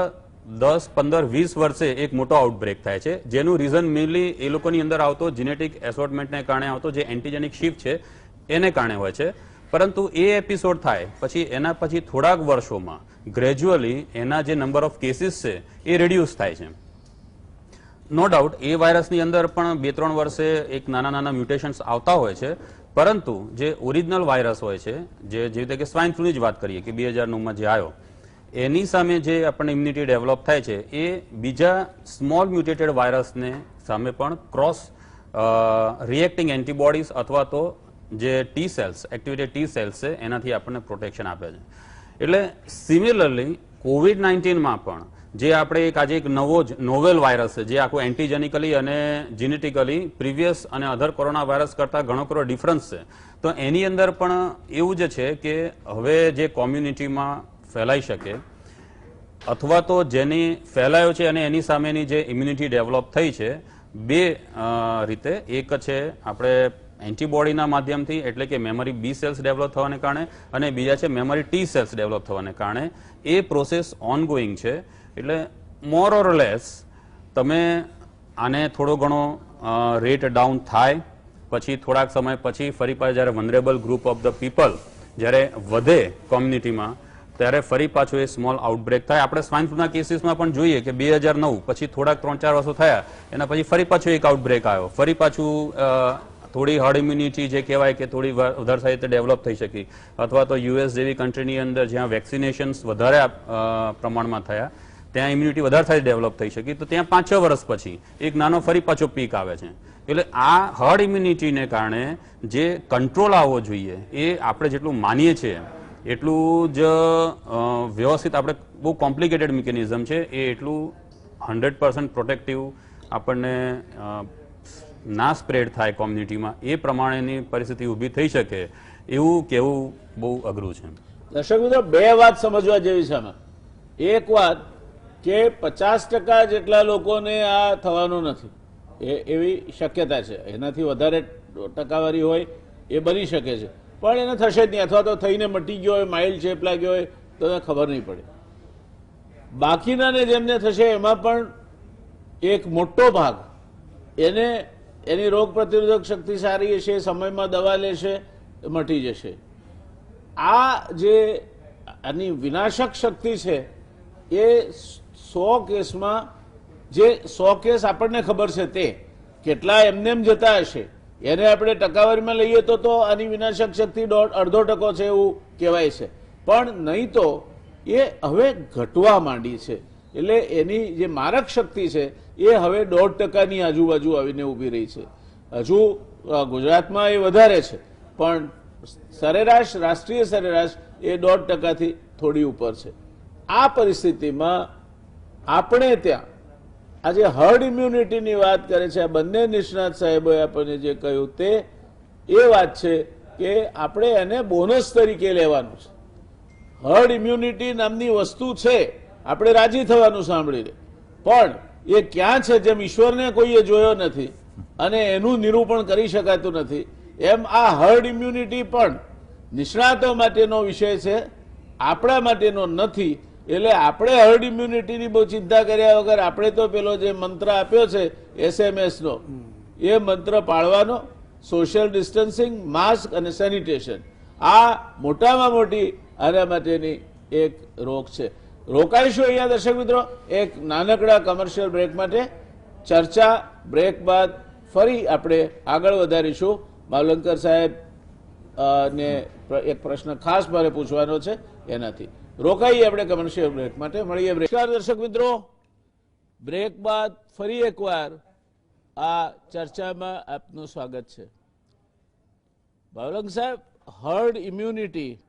10, 15, 20 વર્ષે એક મોટો આઉટબ્રેક થાય છે, જેનું રીઝન મેઇનલી એ લોકોની અંદર આવતો જીનેટિક એસોર્ટમેન્ટને કારણે આવતો જે એન્ટીજેનિક શિફ્ટ છે એને કારણે હોય છે. પરંતુ એ એપિસોડ થાય પછી એના પછી થોડાક વર્ષોમાં ગ્રેજ્યુઅલી એના જે નંબર ઓફ કેસીસ છે એ રિડ્યુસ થાય છે. નો ડાઉટ એ વાયરસની અંદર પણ 2-3 વર્ષે એક નાના મ્યુટેશન્સ આવતા હોય છે, પરંતુ જે ઓરિજિનલ વાયરસ હોય છે, જેવી રીતે કે સ્વાઇન ફ્લૂની જ વાત કરીએ કે 2009માં જે આવ્યો, એની સામે જે આપણને ઇમ્યુનિટી ડેવલપ થાય છે એ બીજા સ્મોલ મ્યુટેટેડ વાયરસને સામે પણ ક્રોસ રિએક્ટિંગ એન્ટીબોડીઝ અથવા તો જે T cells, activated T cells છે એનાથી આપણને પ્રોટેક્શન આપે છે. એટલે સિમિલરલી કોવિડ-19માં પણ જે આપણે આજે એક નવો જ નોવેલ વાયરસ છે જે આખું એન્ટીજેનિકલી અને જીનેટિકલી પ્રીવિયસ અને અધર કોરોના વાયરસ કરતા ઘણો ખરો ડિફરન્સ છે. તો એની અંદર પણ એવું જ છે કે હવે જે કોમ્યુનિટીમાં ફેલાઈ શકે અથવા તો જેની ફેલાયો છે અને એની સામેની જે ઇમ્યુનિટી ડેવલપ થઈ છે બે રીતે. એક છે આપણે એન્ટીબોડીના માધ્યમથી, એટલે કે મેમરી બી સેલ્સ ડેવલપ થવાને કારણે, અને બીજા છે મેમરી ટી સેલ્સ ડેવલપ થવાને કારણે. એ પ્રોસેસ ઓનગોઈંગ છે. એટલે મોર ઓર લેસ તમે આને થોડો ઘણો રેટ ડાઉન થાય પછી થોડાક સમય પછી ફરી પાછું જ્યારે vulnerable group of the people જ્યારે વધે કોમ્યુનિટીમાં ત્યારે ફરી પાછું એ સ્મોલ આઉટબ્રેક થાય. આપણે સ્વાઇન ફ્લૂના કેસીસમાં પણ જોઈએ કે 2009 પછી થોડાક 3-4 વર્ષો થયા એના પછી ફરી પાછું એક આઉટબ્રેક આવ્યો. ફરી પાછું થોડી હર્ડ ઇમ્યુનિટી જે કહેવાય કે થોડી વધારે સારી રીતે ડેવલપ થઈ શકી, અથવા તો યુએસ જેવી કન્ટ્રીની અંદર જ્યાં વેક્સિનેશન્સ વધારે પ્રમાણમાં થયા ત્યાં ઇમ્યુનિટી વધારે સારી ડેવલપ થઈ શકી, તો ત્યાં 5-6 વર્ષ પછી એક નાનો ફરી પાછો પીક આવે છે. એટલે આ હર્ડ ઇમ્યુનિટીને કારણે જે કંટ્રોલ આવવો જોઈએ એ આપણે જેટલું માનીએ છીએ એટલું જ વ્યવસ્થિત, આપણે બહુ કોમ્પ્લિકેટેડ મિકેનિઝમ છે એ એટલું 100% પ્રોટેક્ટિવ આપણને ના સ્પ્રેડ થાય કોમ્યુનિટીમાં એ પ્રમાણેની પરિસ્થિતિ ઊભી થઈ શકે એવું કહેવું બહુ અઘરું છે. દર્શક મિત્રો, બે વાત સમજવા જેવી છે આમાં. એક વાત કે 50% જેટલા લોકોને આ થવાનું નથી, એવી શક્યતા છે. એનાથી વધારે ટકાવારી હોય એ બની શકે છે, પણ એને થશે જ નહીં, અથવા તો થઈને મટી ગયો હોય, માઇલ્ડ ચેપ લાગ્યો હોય તો એને ખબર નહીં પડે. બાકીનાને જેમને થશે એમાં પણ એક મોટો ભાગ એને એની રોગ પ્રતિરોધક શક્તિ સારી હશે, સમયમાં દવા લેશે, મટી જશે. આ જે આની વિનાશક શક્તિ છે એ 100 કેસમાં જે 100 કેસ આપણને ખબર છે તે કેટલા એમને એમ જતા હશે એને આપણે ટકાવારીમાં લઈએ તો આની વિનાશક શક્તિ 0.5% છે એવું કહેવાય છે. પણ નહીં તો એ હવે ઘટવા માંડી છે. એટલે એની જે મારક શક્તિ છે એ હવે 1% આજુબાજુ આવીને ઊભી રહી છે. હજુ ગુજરાતમાં એ વધારે છે, પણ સરેરાશ, રાષ્ટ્રીય સરેરાશ એ 1% થોડી ઉપર છે. આ પરિસ્થિતિમાં આપણે ત્યાં આજે હર્ડ ઇમ્યુનિટીની વાત કરે છે, આ બંને નિષ્ણાત સાહેબોએ આપણને જે કહ્યું તે એ વાત છે કે આપણે એને બોનસ તરીકે લેવાનું છે. હર્ડ ઇમ્યુનિટી નામની વસ્તુ છે, આપણે રાજી થવાનું સાંભળીને, પણ એ ક્યાં છે જેમ ઈશ્વરને કોઈએ જોયો નથી અને એનું નિરૂપણ કરી શકાતું નથી, એમ આ હર્ડ ઇમ્યુનિટી પણ નિષ્ણાતો માટેનો વિષય છે, આપણા માટેનો નથી. એટલે આપણે હર્ડ ઇમ્યુનિટીની બહુ ચિંતા કર્યા વગર આપણે તો પેલો જે મંત્ર આપ્યો છે SMS નો એ મંત્ર પાળવાનો. સોશિયલ ડિસ્ટન્સિંગ, માસ્ક અને સેનિટેશન, આ મોટામાં મોટી આના માટેની એક રોક છે. રોકાઈશું અહીંયા દર્શક મિત્રો એક નાનકડા કમર્શિયલ બ્રેક માટે. ચર્ચા બ્રેક બાદ ફરી આપણે આગળ વધારીશું. માવલંકર સાહેબ ને એક પ્રશ્ન ખાસ મારે પૂછવાનો છે એનાથી. રોકાઈએ આપણે કમર્શિયલ બ્રેક માટે, મળીએ બ્રેક. નમસ્કાર દર્શક મિત્રો, બ્રેક બાદ ફરી એકવાર આ ચર્ચામાં આપનું સ્વાગત છે. ભાવલંગ સાહેબ, હર્ડ ઇમ્યુનિટી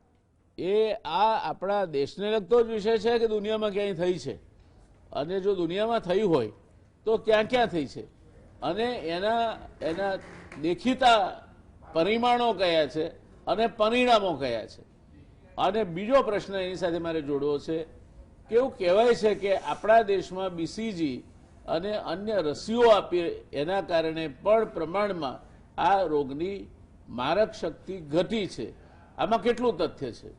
એ આ આપણા દેશને લગતો જ વિષય છે કે દુનિયામાં ક્યાંય થઈ છે? અને જો દુનિયામાં થઈ હોય તો ક્યાં ક્યાં થઈ છે અને એના દેખીતા પરિમાણો કયા છે અને પરિણામો કયા છે? અને બીજો પ્રશ્ન એની સાથે મારે જોડવો છે કે એવું કહેવાય છે કે આપણા દેશમાં બીસીજી અને અન્ય રસીઓ આપી એના કારણે પણ પ્રમાણમાં આ રોગની મારક શક્તિ ઘટી છે. આમાં કેટલું તથ્ય છે?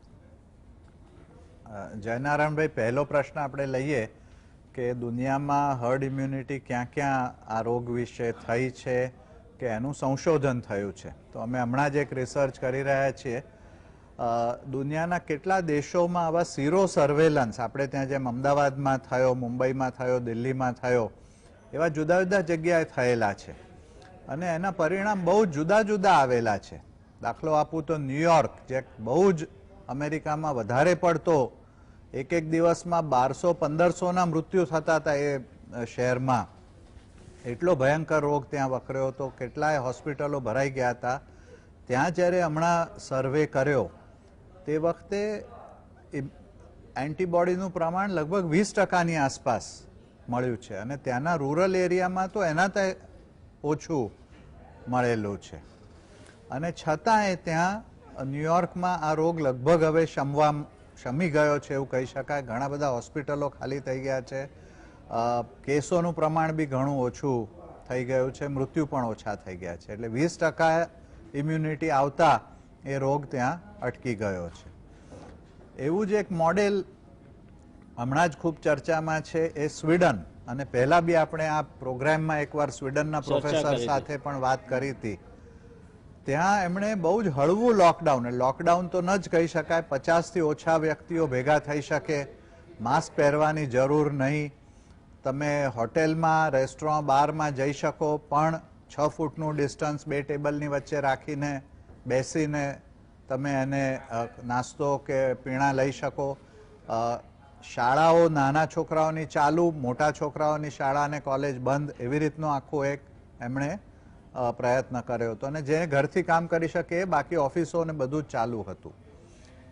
જયનારાયણભાઈ, પહેલો પ્રશ્ન આપણે લઈએ કે દુનિયામાં હર્ડ ઇમ્યુનિટી ક્યાં ક્યાં આ રોગ વિશે થઈ છે કે એનું સંશોધન થયું છે. તો અમે હમણાં જ એક રિસર્ચ કરી રહ્યા છીએ. દુનિયાના કેટલા દેશોમાં આવા સીરો સર્વેલન્સ, આપણે ત્યાં જેમ અમદાવાદમાં થયો, મુંબઈમાં થયો, દિલ્હીમાં થયો, એવા જુદા જુદા જગ્યાએ થયેલા છે અને એના પરિણામ બહુ જુદા જુદા આવેલા છે. દાખલો આપું તો ન્યુયોર્ક, જે બહુ જ અમેરિકામાં વધારે પડતો, એક એક દિવસમાં 1200-1500ના મૃત્યુ થતા હતા એ શહેરમાં. એટલો ભયંકર રોગ ત્યાં વકર્યો હતો, કેટલાય હોસ્પિટલો ભરાઈ ગયા હતા. ત્યાં જ્યારે હમણાં સર્વે કર્યો તે વખતે એન્ટીબોડીનું પ્રમાણ લગભગ 20%ની આસપાસ મળ્યું છે અને ત્યાંના રૂરલ એરિયામાં તો એનાથી ઓછું મળેલું છે. અને છતાંય ત્યાં ન્યુયોર્કમાં આ રોગ લગભગ હવે શમી ગયો છે એવું કહી શકાય. ઘણા બધા હોસ્પિટલો ખાલી થઈ ગયા છે, કેસોનું પ્રમાણ બી ઘણું ઓછું થઈ ગયું છે, મૃત્યુ પણ ઓછા થઈ ગયા છે. એટલે 20% ઇમ્યુનિટી આવતા એ રોગ ત્યાં અટકી ગયો છે. એવું જ એક મોડેલ હમણાં જ ખૂબ ચર્ચામાં છે એ સ્વીડન, અને પહેલા બી આપણે આ પ્રોગ્રામમાં એકવાર સ્વીડનના પ્રોફેસર સાથે પણ વાત કરી હતી. ત્યાં એમણે બહુ જ હળવું લોકડાઉન, લોકડાઉન તો ન જ કહી શકાય, 50થી ઓછા વ્યક્તિઓ ભેગા થઈ શકે, માસ્ક પહેરવાની જરૂર નહીં, તમે હોટેલમાં, રેસ્ટોરન્ટ, બારમાં જઈ શકો પણ 6 ફૂટનું ડિસ્ટન્સ 2 ટેબલની વચ્ચે રાખીને બેસીને તમે એને નાસ્તો કે પીણા લઈ શકો. શાળાઓ નાના છોકરાઓની ચાલુ, મોટા છોકરાઓની શાળા અને કોલેજ બંધ, એવી રીતનો આખો એક એમણે પ્રયત્ન કર્યો હતો. અને જે ઘરથી કામ કરી શકે એ બાકી ઓફિસો ને બધું જ ચાલુ હતું.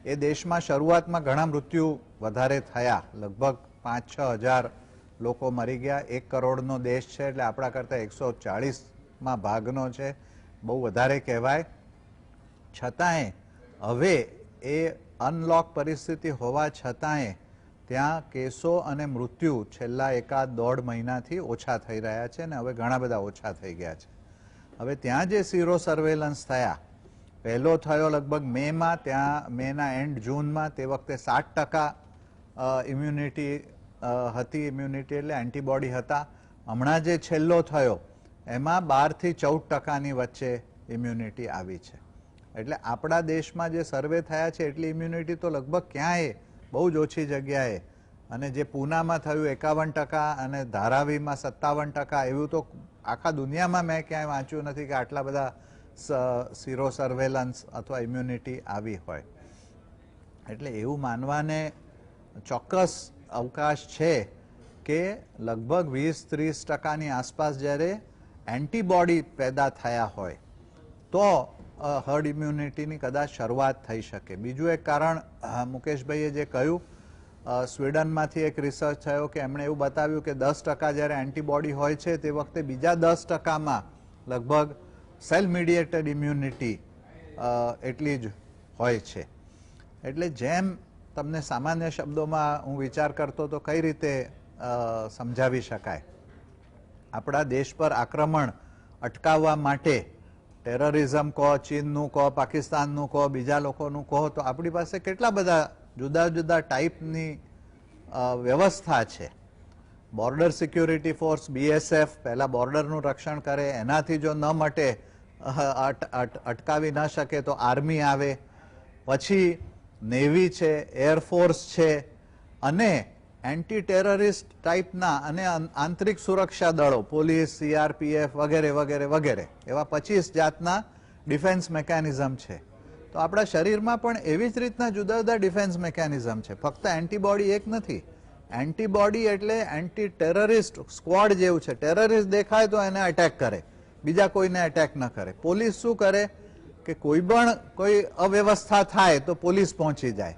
એ દેશમાં શરૂઆતમાં ઘણા મૃત્યુ વધારે થયા, લગભગ 5-6 હજાર લોકો મરી ગયા. 1 કરોડનો દેશ છે એટલે આપણા કરતાં 140માં ભાગનો છે, બહુ વધારે કહેવાય. છતાંય હવે એ અનલોક પરિસ્થિતિ હોવા છતાંય ત્યાં કેસો અને મૃત્યુ છેલ્લા 1.5 મહિનાથી ઓછા થઈ રહ્યા છે અને હવે ઘણા બધા ઓછા થઈ ગયા છે. હવે ત્યાં જે સીરો સર્વેલન્સ થયા, પહેલો થયો લગભગ મેમાં, ત્યાં મેના એન્ડ જૂનમાં, તે વખતે 60% ઇમ્યુનિટી હતી, ઇમ્યુનિટી એટલે એન્ટીબોડી હતા. હમણાં જે છેલ્લો થયો એમાં 12થી 14%ની વચ્ચે ઇમ્યુનિટી આવી છે. એટલે આપણા દેશમાં જે સર્વે થયા છે એટલી ઇમ્યુનિટી તો લગભગ ક્યાંય, બહુ જ ઓછી જગ્યાએ, અને જે પૂનામાં થયું 51% અને ધારાવીમાં 57%, એવું તો આખા દુનિયામાં મેં ક્યાંય વાંચ્યું નથી કે આટલા બધા સીરો સર્વેલન્સ અથવા ઇમ્યુનિટી આવી હોય. એટલે એવું માનવાને ચોક્કસ અવકાશ છે કે લગભગ 20-30%ની આસપાસ જ્યારે એન્ટીબોડી પેદા થયા હોય તો હર્ડ ઇમ્યુનિટીની કદાચ શરૂઆત થઈ શકે. બીજું એક કારણ મુકેશભાઈએ જે કહ્યું, સ્વીડનમાંથી એક રિસર્ચ થયો કે એમણે એવું બતાવ્યું કે 10% જ્યારે એન્ટીબોડી હોય છે તે વખતે બીજા 10%માં લગભગ સેલ મીડિયેટેડ ઇમ્યુનિટી એટલી જ હોય છે. એટલે જેમ તમને સામાન્ય શબ્દોમાં હું વિચાર કરતો તો કઈ રીતે સમજાવી શકાય, આપણા દેશ પર આક્રમણ અટકાવવા માટે ટેરરિઝમ કહો, ચીનનું કહો, પાકિસ્તાનનું કહો, બીજા લોકોનું કહો, તો આપણી પાસે કેટલા બધા જુદા જુદા ટાઈપની વ્યવસ્થા છે. બોર્ડર સિક્યુરિટી ફોર્સ BSF પહેલા બોર્ડરનું રક્ષણ કરે, એનાથી જો ન મટે, અટકાવી ન શકે તો આર્મી આવે, પછી નેવી છે, એરફોર્સ છે, અને એન્ટી ટેરરિસ્ટ ટાઈપના અને આંતરિક સુરક્ષા દળો, પોલીસ, CRPF વગેરે વગેરે વગેરે, એવા 25 જાતના ડિફેન્સ મેકેનિઝમ છે. તો આપણા શરીરમાં પણ એવી જ રીતના જુદા જુદા ડિફેન્સ મેકેનિઝમ છે, ફક્ત એન્ટીબોડી એક નથી. એન્ટીબોડી એટલે એન્ટી ટેરરિસ્ટ સ્ક્વોડ જેવું છે. ટેરરિસ્ટ દેખાય તો એને અટેક કરે, બીજા કોઈને અટેક ન કરે. પોલીસ શું કરે કે કોઈ અવ્યવસ્થા થાય તો પોલીસ પહોંચી જાય.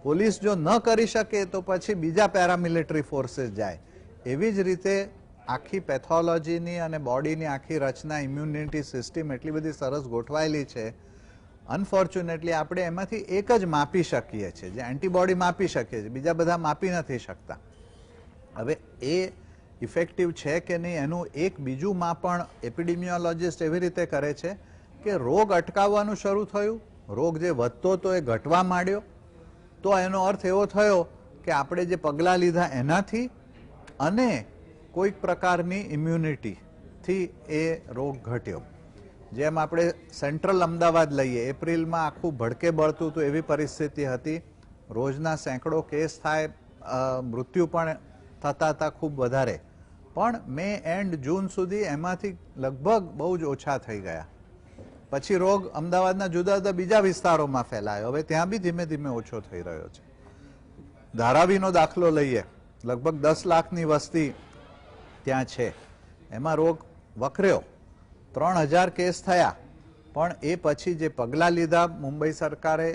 પોલીસ જો ન કરી શકે તો પછી બીજા પેરામિલિટરી ફોર્सेस જાય. એવી જ રીતે આખી પેથોલોજીની અને બોડીની આખી રચના, ઇમ્યુનિટી સિસ્ટમ એટલી બધી સરસ ગોઠવાયેલી છે. અનફોર્ચ્યુનેટલી આપણે એમાંથી એક જ માપી શકીએ છીએ, જે એન્ટીબોડી માપી શકીએ છીએ, બીજા બધા માપી નથી શકતા. હવે એ ઇફેક્ટિવ છે કે નહીં એનું એક બીજું માપણ એપિડેમિયોલોજિસ્ટ એવી રીતે કરે છે કે રોગ અટકાવવાનું શરૂ થયું, રોગ જે વધતો તો એ ઘટવા માંડ્યો, તો એનો અર્થ એવો થયો કે આપણે જે પગલાં લીધા એનાથી અને કોઈક પ્રકારની ઇમ્યુનિટીથી એ રોગ ઘટ્યો. જેમ આપણે સેન્ટ્રલ અમદાવાદ લઈએ, એપ્રિલમાં આખું ભડકે બળતું હતું એવી પરિસ્થિતિ હતી. રોજના સેંકડો કેસ થાય, મૃત્યુ પણ થતા હતા ખૂબ વધારે. પણ મે એન્ડ જૂન સુધી એમાંથી લગભગ બહુ જ ઓછા થઈ ગયા. પછી રોગ અમદાવાદના જુદા જુદા બીજા વિસ્તારોમાં ફેલાયો. હવે ત્યાં બી ધીમે ધીમે ઓછો થઈ રહ્યો છે. ધારાવીનો દાખલો લઈએ, લગભગ 10 લાખની વસ્તી ત્યાં છે. એમાં રોગ વકર્યો, 3000 કેસ થયા. પણ એ પછી જે પગલાં લીધા મુંબઈ સરકારે,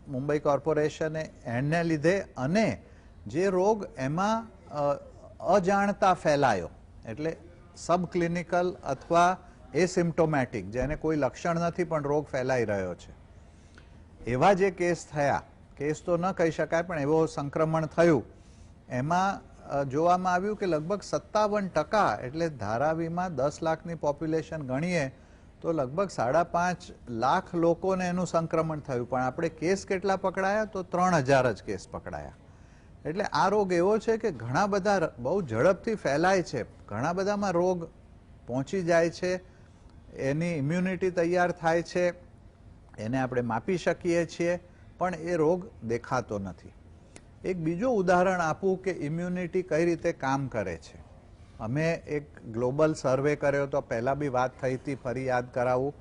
મુંબઈ કોર્પોરેશને, એને લીધે અને જે રોગ એમાં અજાણતા ફેલાયો, એટલે સબ ક્લિનિકલ અથવા એસિમ્પ્ટોમેટિક, જેને કોઈ લક્ષણ નથી પણ રોગ ફેલાઈ રહ્યો છે, એવા જે કેસ થયા, કેસ તો ન કહી શકાય પણ એવો સંક્રમણ થયું, એમાં જોવામાં આવ્યું કે લગભગ 57%, એટલે ધારાવીમાં 10 લાખની પોપ્યુલેશન ગણીએ તો લગભગ 5.5 લાખ લોકોને એનું સંક્રમણ થયું. પણ આપણે કેસ કેટલા પકડાયા? તો 3000 જ કેસ પકડાયા. એટલે આ રોગ એવો છે કે ઘણા બધા બહુ ઝડપથી ફેલાય છે, ઘણા બધામાં રોગ પહોંચી જાય છે, એની ઇમ્યુનિટી તૈયાર થાય છે, એને આપણે માપી શકીએ છીએ, પણ એ રોગ દેખાતો નથી. એક બીજું ઉદાહરણ આપું કે ઇમ્યુનિટી કઈ રીતે કામ કરે છે. અમે એક ગ્લોબલ સર્વે કર્યો તો, પહેલાં બી વાત થઈ હતી, ફરી યાદ કરાવું.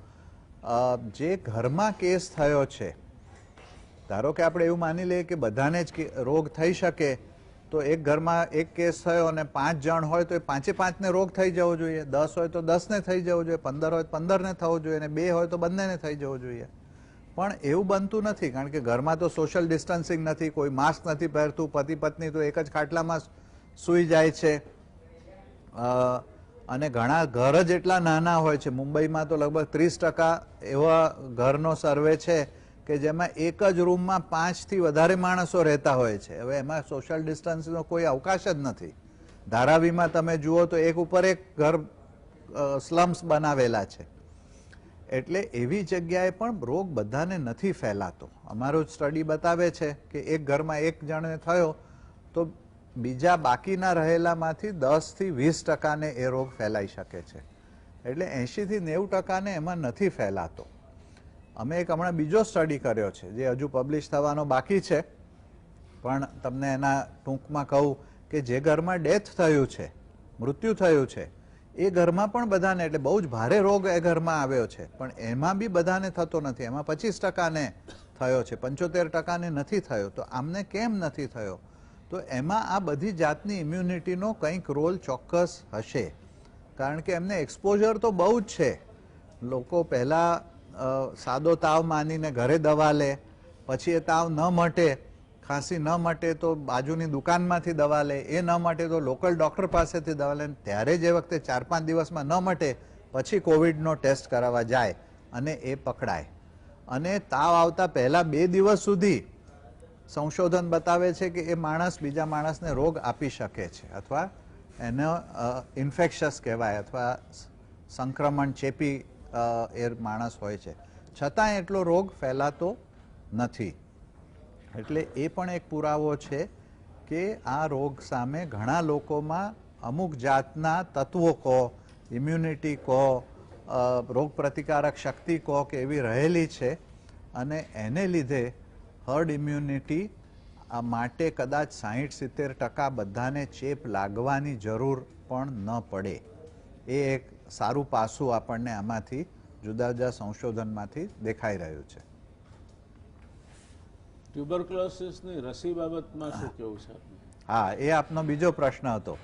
જે ઘરમાં કેસ થયો છે, ધારો કે આપણે એવું માની લઈએ કે બધાને જ રોગ થઈ શકે, તો એક ઘરમાં એક કેસ થયો અને 5 જણ હોય તો એ 5-5ને રોગ થઈ જવો જોઈએ, 10 હોય તો 10ને થઈ જવું જોઈએ, 15 હોય તો 15ને થવું જોઈએ, અને 2 હોય તો બંનેને થઈ જવું જોઈએ. પણ એવું બનતું નથી, કારણ કે ઘરમાં તો સોશિયલ ડિસ્ટન્સિંગ નથી, કોઈ માસ્ક નથી પહેરતું, પતિ પત્ની તો એક જ ખાટલામાં સૂઈ જાય છે, અને ઘણા ઘર જ એટલા નાના હોય છે. મુંબઈમાં તો લગભગ 30% એવા ઘરનો સર્વે છે કે જેમાં એક જ રૂમમાં 5 થી વધારે માણસો રહેતા હોય છે. હવે એમાં સોશિયલ ડિસ્ટન્સનો કોઈ અવકાશ જ નથી. ધારાવીમાં તમે જુઓ તો એક ઉપર એક ઘર સ્લમ્સ બનાવેલા છે. એટલે એવી જગ્યાએ પણ રોગ બધાને નથી ફેલાતો. અમારું સ્ટડી બતાવે છે કે એક ઘરમાં એક જણને થયો તો બીજા બાકીના રહેલામાંથી 10 થી 20%ને એ રોગ ફેલાઈ શકે છે. એટલે 80 થી 90%ને એમાં નથી ફેલાતો. અમે એક હમણાં બીજો સ્ટડી કર્યો છે જે હજુ પબ્લિશ થવાનો બાકી છે, પણ તમને એના ટૂંકમાં કહું કે જે ઘરમાં ડેથ થયું છે, મૃત્યુ થયું છે, એ ઘરમાં પણ બધાને, એટલે બહુ જ ભારે રોગ એ ઘરમાં આવ્યો છે, પણ એમાં બી બધાને થતો નથી. એમાં 25%ને થયો છે, 75%ને નથી થયો. તો આમને કેમ નથી થયો? તો એમાં આ બધી જાતની ઇમ્યુનિટીનો કંઈક રોલ ચોક્કસ હશે, કારણ કે એમને એક્સપોઝર તો બહુ જ છે. લોકો પહેલાં સાદો તાવ માનીને ઘરે દવા લે, પછી એ તાવ ન મટે, ખાંસી ન મટે તો બાજુની દુકાનમાંથી દવા લે, એ ન મટે તો લોકલ ડૉક્ટર પાસેથી દવા લે, ત્યારે જે વખતે 4-5 દિવસમાં ન મટે પછી કોવિડનો ટેસ્ટ કરાવવા જાય અને એ પકડાય. અને તાવ આવતા પહેલાં 2 દિવસ સુધી સંશોધન બતાવે છે કે એ માણસ બીજા માણસને રોગ આપી શકે છે, અથવા એનો ઇન્ફેક્શસ કહેવાય, અથવા સંક્રમણ, ચેપી એ માણસ હોય છે, છતાં એટલો રોગ ફેલાતો નથી. એટલે એ પણ એક પુરાવો છે કે આ રોગ સામે ઘણા લોકોમાં અમુક જાતના તત્વો કહો, ઇમ્યુનિટી કહો, રોગ પ્રતિકારક શક્તિ કહો કે એવી રહેલી છે, અને એને લીધે હર્ડ ઇમ્યુનિટી માટે કદાચ 60-70% બધાને ચેપ લાગવાની જરૂર પણ ન પડે. એ એક સારું પાસું આપણને આમાંથી જુદા જુદા સંશોધનમાંથી દેખાઈ રહ્યું છે. ટ્યુબરક્લોસિસની રસી બાબતમાં શું કેવું છે? હા, એ આપનો બીજો પ્રશ્ન હતો.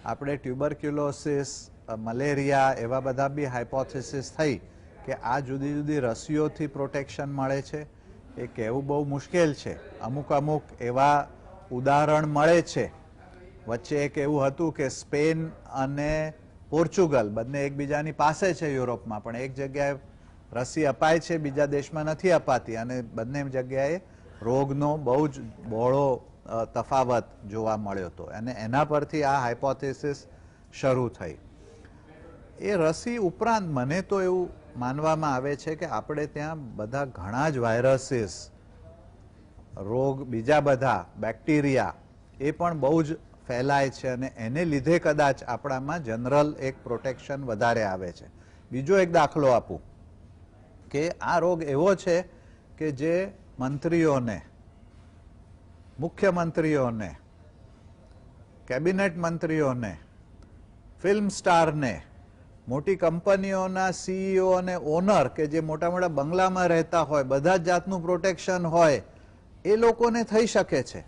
આપણે ટ્યુબરક્યુલોસિસ, મલેરિયા એવા બધા બી હાઇપોથેસિસ થઈ કે આ જુદી જુદી રસીઓથી પ્રોટેક્શન મળે છે. એ કહેવું બહુ મુશ્કેલ છે. અમુક એવા ઉદાહરણ મળે છે. વચ્ચે એક એવું હતું કે સ્પેન અને પોર્ચુગલ બંને એકબીજાની પાસે છે યુરોપમાં, પણ એક જગ્યાએ રસી અપાય છે, બીજા દેશમાં નથી અપાતી, અને બંને જગ્યાએ રોગનો બહુ જ બહોળો તફાવત જોવા મળ્યો હતો, અને એના પરથી આ હાઇપોથેસિસ શરૂ થઈ. એ રસી ઉપરાંત મને તો એવું માનવામાં આવે છે કે આપણે ત્યાં બધા ઘણા જ વાયરસીસ, રોગ, બીજા બધા બેક્ટેરિયા એ પણ બહુ જ ફેલાય છે, અને એને લીધે કદાચ આપણામાં જનરલ એક પ્રોટેક્શન વધારે આવે છે. બીજો એક દાખલો આપું કે આ રોગ એવો છે કે જે મંત્રીઓને, મુખ્યમંત્રીઓને, કેબિનેટ મંત્રીઓને, ફિલ્મ સ્ટારને, મોટી કંપનીઓના સીઈઓ અને ઓનર કે જે મોટા મોટા બંગલામાં રહેતા હોય, બધા જ જાતનું પ્રોટેક્શન હોય, એ લોકોને થઈ શકે છે.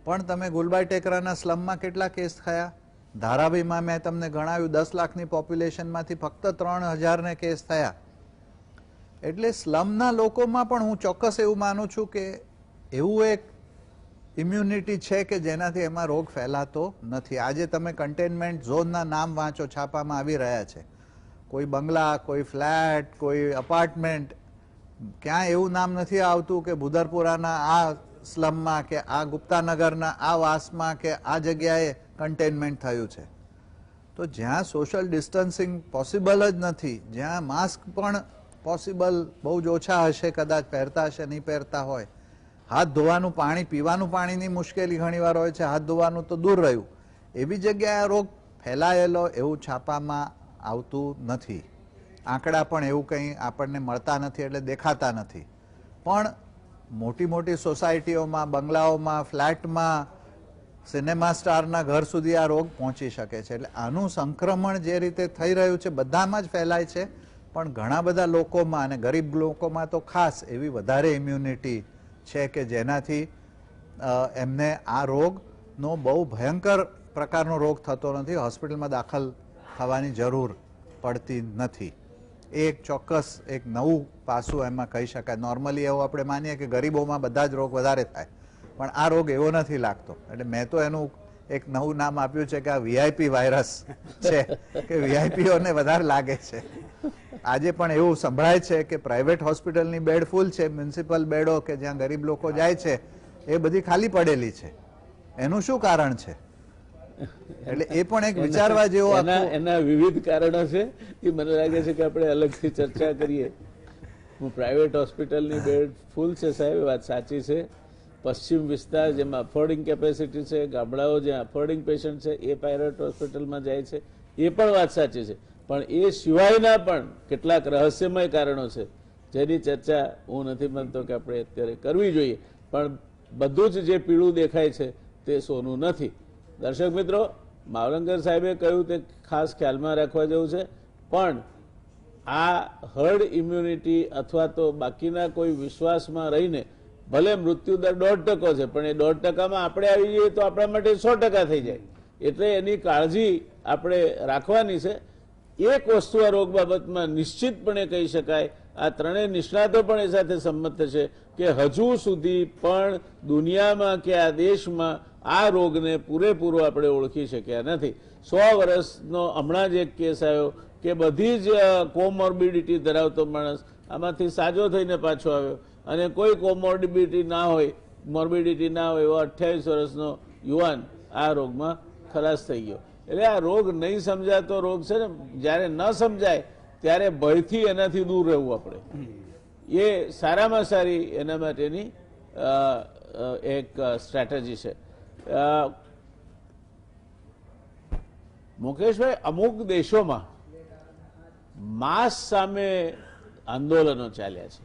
પણ તમે ગુલબાઈ ટેકરાના સ્લમમાં કેટલા કેસ થયા? ધારાવીમાં મેં તમને ગણાવ્યું 10 લાખની પોપ્યુલેશનમાંથી ફક્ત 3000 કેસ થયા. એટલે સ્લમના લોકોમાં પણ હું ચોક્કસ એવું માનું છું કે એવું એક ઇમ્યુનિટી છે કે જેનાથી એમાં રોગ ફેલાતો નથી. આજે તમે કન્ટેનમેન્ટ ઝોનના નામ વાંચો, છાપામાં આવી રહ્યા છે. કોઈ બંગલા, કોઈ ફ્લેટ, કોઈ અપાર્ટમેન્ટ, ક્યાંય એવું નામ નથી આવતું કે ભુદરપુરાના આ સ્લમમાં કે આ ગુપ્તાનગરના આ વાસમાં કે આ જગ્યાએ કન્ટેનમેન્ટ થયું છે. તો જ્યાં સોશિયલ ડિસ્ટન્સિંગ પોસિબલ જ નથી, જ્યાં માસ્ક પણ પોસિબલ બહુ જ ઓછા હશે, કદાચ પહેરતા હશે, નહીં પહેરતા હોય, હાથ ધોવાનું પાણી, પીવાનું પાણીની મુશ્કેલી ઘણીવાર હોય છે, હાથ ધોવાનું તો દૂર રહ્યું, એવી જગ્યાએ રોગ ફેલાયેલો એવું છાપામાં આવતું નથી. આંકડા પણ એવું કંઈ આપણને મળતા નથી, એટલે દેખાતા નથી. પણ મોટી મોટી સોસાયટીઓમાં, બંગલાઓમાં, ફ્લેટમાં, સિનેમા સ્ટારના ઘર સુધી આ રોગ પહોંચી શકે છે. એટલે આનું સંક્રમણ જે રીતે થઈ રહ્યું છે બધામાં જ ફેલાય છે, પણ ઘણા બધા લોકોમાં, અને ગરીબ લોકોમાં તો ખાસ, એવી વધારે ઇમ્યુનિટી છે કે જેનાથી એમને આ રોગનો બહુ ભયંકર પ્રકારનો રોગ થતો નથી, હોસ્પિટલમાં દાખલ થવાની જરૂર પડતી નથી. એક ચોક્કસ એક નવું પાસું એમાં કહી શકાય. નોર્મલી એવું આપણે માનીએ કે ગરીબોમાં બધા જ રોગ વધારે થાય, પણ આ રોગ એવો નથી લાગતો. એટલે મેં તો એનું એક નવું નામ આપ્યું છે કે આ વીઆઈપી વાયરસ છે, કે વીઆઈપીઓને વધારે લાગે છે. આજે પણ એવું સંભળાય છે કે પ્રાઇવેટ હોસ્પિટલની બેડ ફૂલ છે, મ્યુનિસિપલ બેડો કે જ્યાં ગરીબ લોકો જાય છે એ બધી ખાલી પડેલી છે. એનું શું કારણ છે? એટલે એ પણ એક વિચારવા જેવો એના વિવિધ કારણો છે. એ મને લાગે છે કે આપણે અલગથી ચર્ચા કરીએ. હું પ્રાઇવેટ હોસ્પિટલની બેડ ફૂલ છે સાહેબ, વાત સાચી છે. પશ્ચિમ વિસ્તાર જેમાં અફોર્ડિંગ કેપેસિટી છે, ગામડાઓ જ્યાં અફોર્ડિંગ પેશન્ટ છે એ પ્રાઇવેટ હોસ્પિટલમાં જાય છે, એ પણ વાત સાચી છે. પણ એ સિવાયના પણ કેટલાક રહસ્યમય કારણો છે જેની ચર્ચા હું નથી માનતો કે આપણે અત્યારે કરવી જોઈએ. પણ બધું જ જે પીળું દેખાય છે તે સોનું નથી. દર્શક મિત્રો, માવલંકર સાહેબે કહ્યું તે ખાસ ખ્યાલમાં રાખવા જેવું છે. પણ આ હર્ડ ઇમ્યુનિટી અથવા તો બાકીના કોઈ વિશ્વાસમાં રહીને ભલે મૃત્યુદર 1% છે, પણ એ 1%માં આપણે આવી જઈએ તો આપણા માટે 100% થઈ જાય. એટલે એની કાળજી આપણે રાખવાની છે. એક વસ્તુ આ રોગ બાબતમાં નિશ્ચિતપણે કહી શકાય, આ ત્રણેય નિષ્ણાતો પણ એ સાથે સંમત છે કે હજુ સુધી પણ દુનિયામાં કે આ દેશમાં આ રોગને પૂરેપૂરો આપણે ઓળખી શક્યા નથી. 100 વર્ષનો હમણાં જ એક કેસ આવ્યો કે બધી જ કોમોર્બિડિટી ધરાવતો માણસ આમાંથી સાજો થઈને પાછો આવ્યો, અને કોઈ કોમોર્બિડિટી ના હોય, મોર્બિડિટી ના હોય એવો 28 વર્ષનો યુવાન આ રોગમાં ખલાસ થઈ ગયો. એટલે આ રોગ નહીં સમજાતો રોગ છે ને, જ્યારે ન સમજાય ત્યારે ભયથી એનાથી દૂર રહેવું આપણે, એ સારામાં સારી એના માટેની એક સ્ટ્રેટેજી છે. મુકેશભાઈ, અમુક દેશોમાં માસ્ક સામે આંદોલનો ચાલ્યા છે.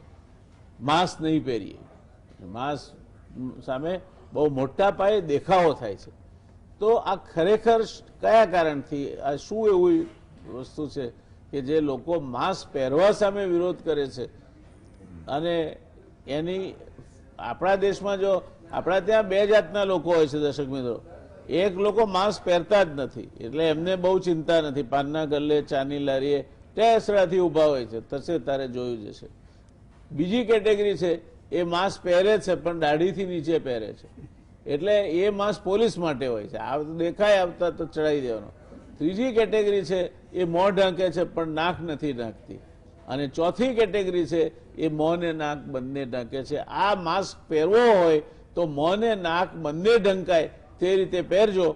માસ્ક નહીં પહેરીએ, માસ્ક સામે બહુ મોટા પાયે દેખાવો થાય છે. તો આ ખરેખર કયા કારણથી, આ શું એવી વસ્તુ છે કે જે લોકો માસ્ક પહેરવા સામે વિરોધ કરે છે? અને એની આપણા દેશમાં જો આપણા ત્યાં બે જાતના લોકો હોય છે દર્શક મિત્રો, એક લોકો માસ્ક પહેરતા જ નથી, એટલે એમને બહુ ચિંતા નથી. પાનના ગલ્લે, ચાની લારીએ ટેસરાથી ઊભા હોય છે, થશે તારે જોયું જશે. બીજી કેટેગરી છે એ માસ્ક પહેરે છે પણ દાઢીથી નીચે પહેરે છે, એટલે એ માસ્ક પોલીસ માટે હોય છે, દેખાય આવતા તો ચડાવી દેવાનો. ત્રીજી કેટેગરી છે એ મોં ઢાંકે છે પણ નાક નથી ઢાંકતી, અને ચોથી કેટેગરી છે એ મોં ને નાક બંને ઢાંકે છે. આ માસ્ક પહેરવો હોય તો મોં ને નાક બંને ઢંકાય તે રીતે પહેરજો.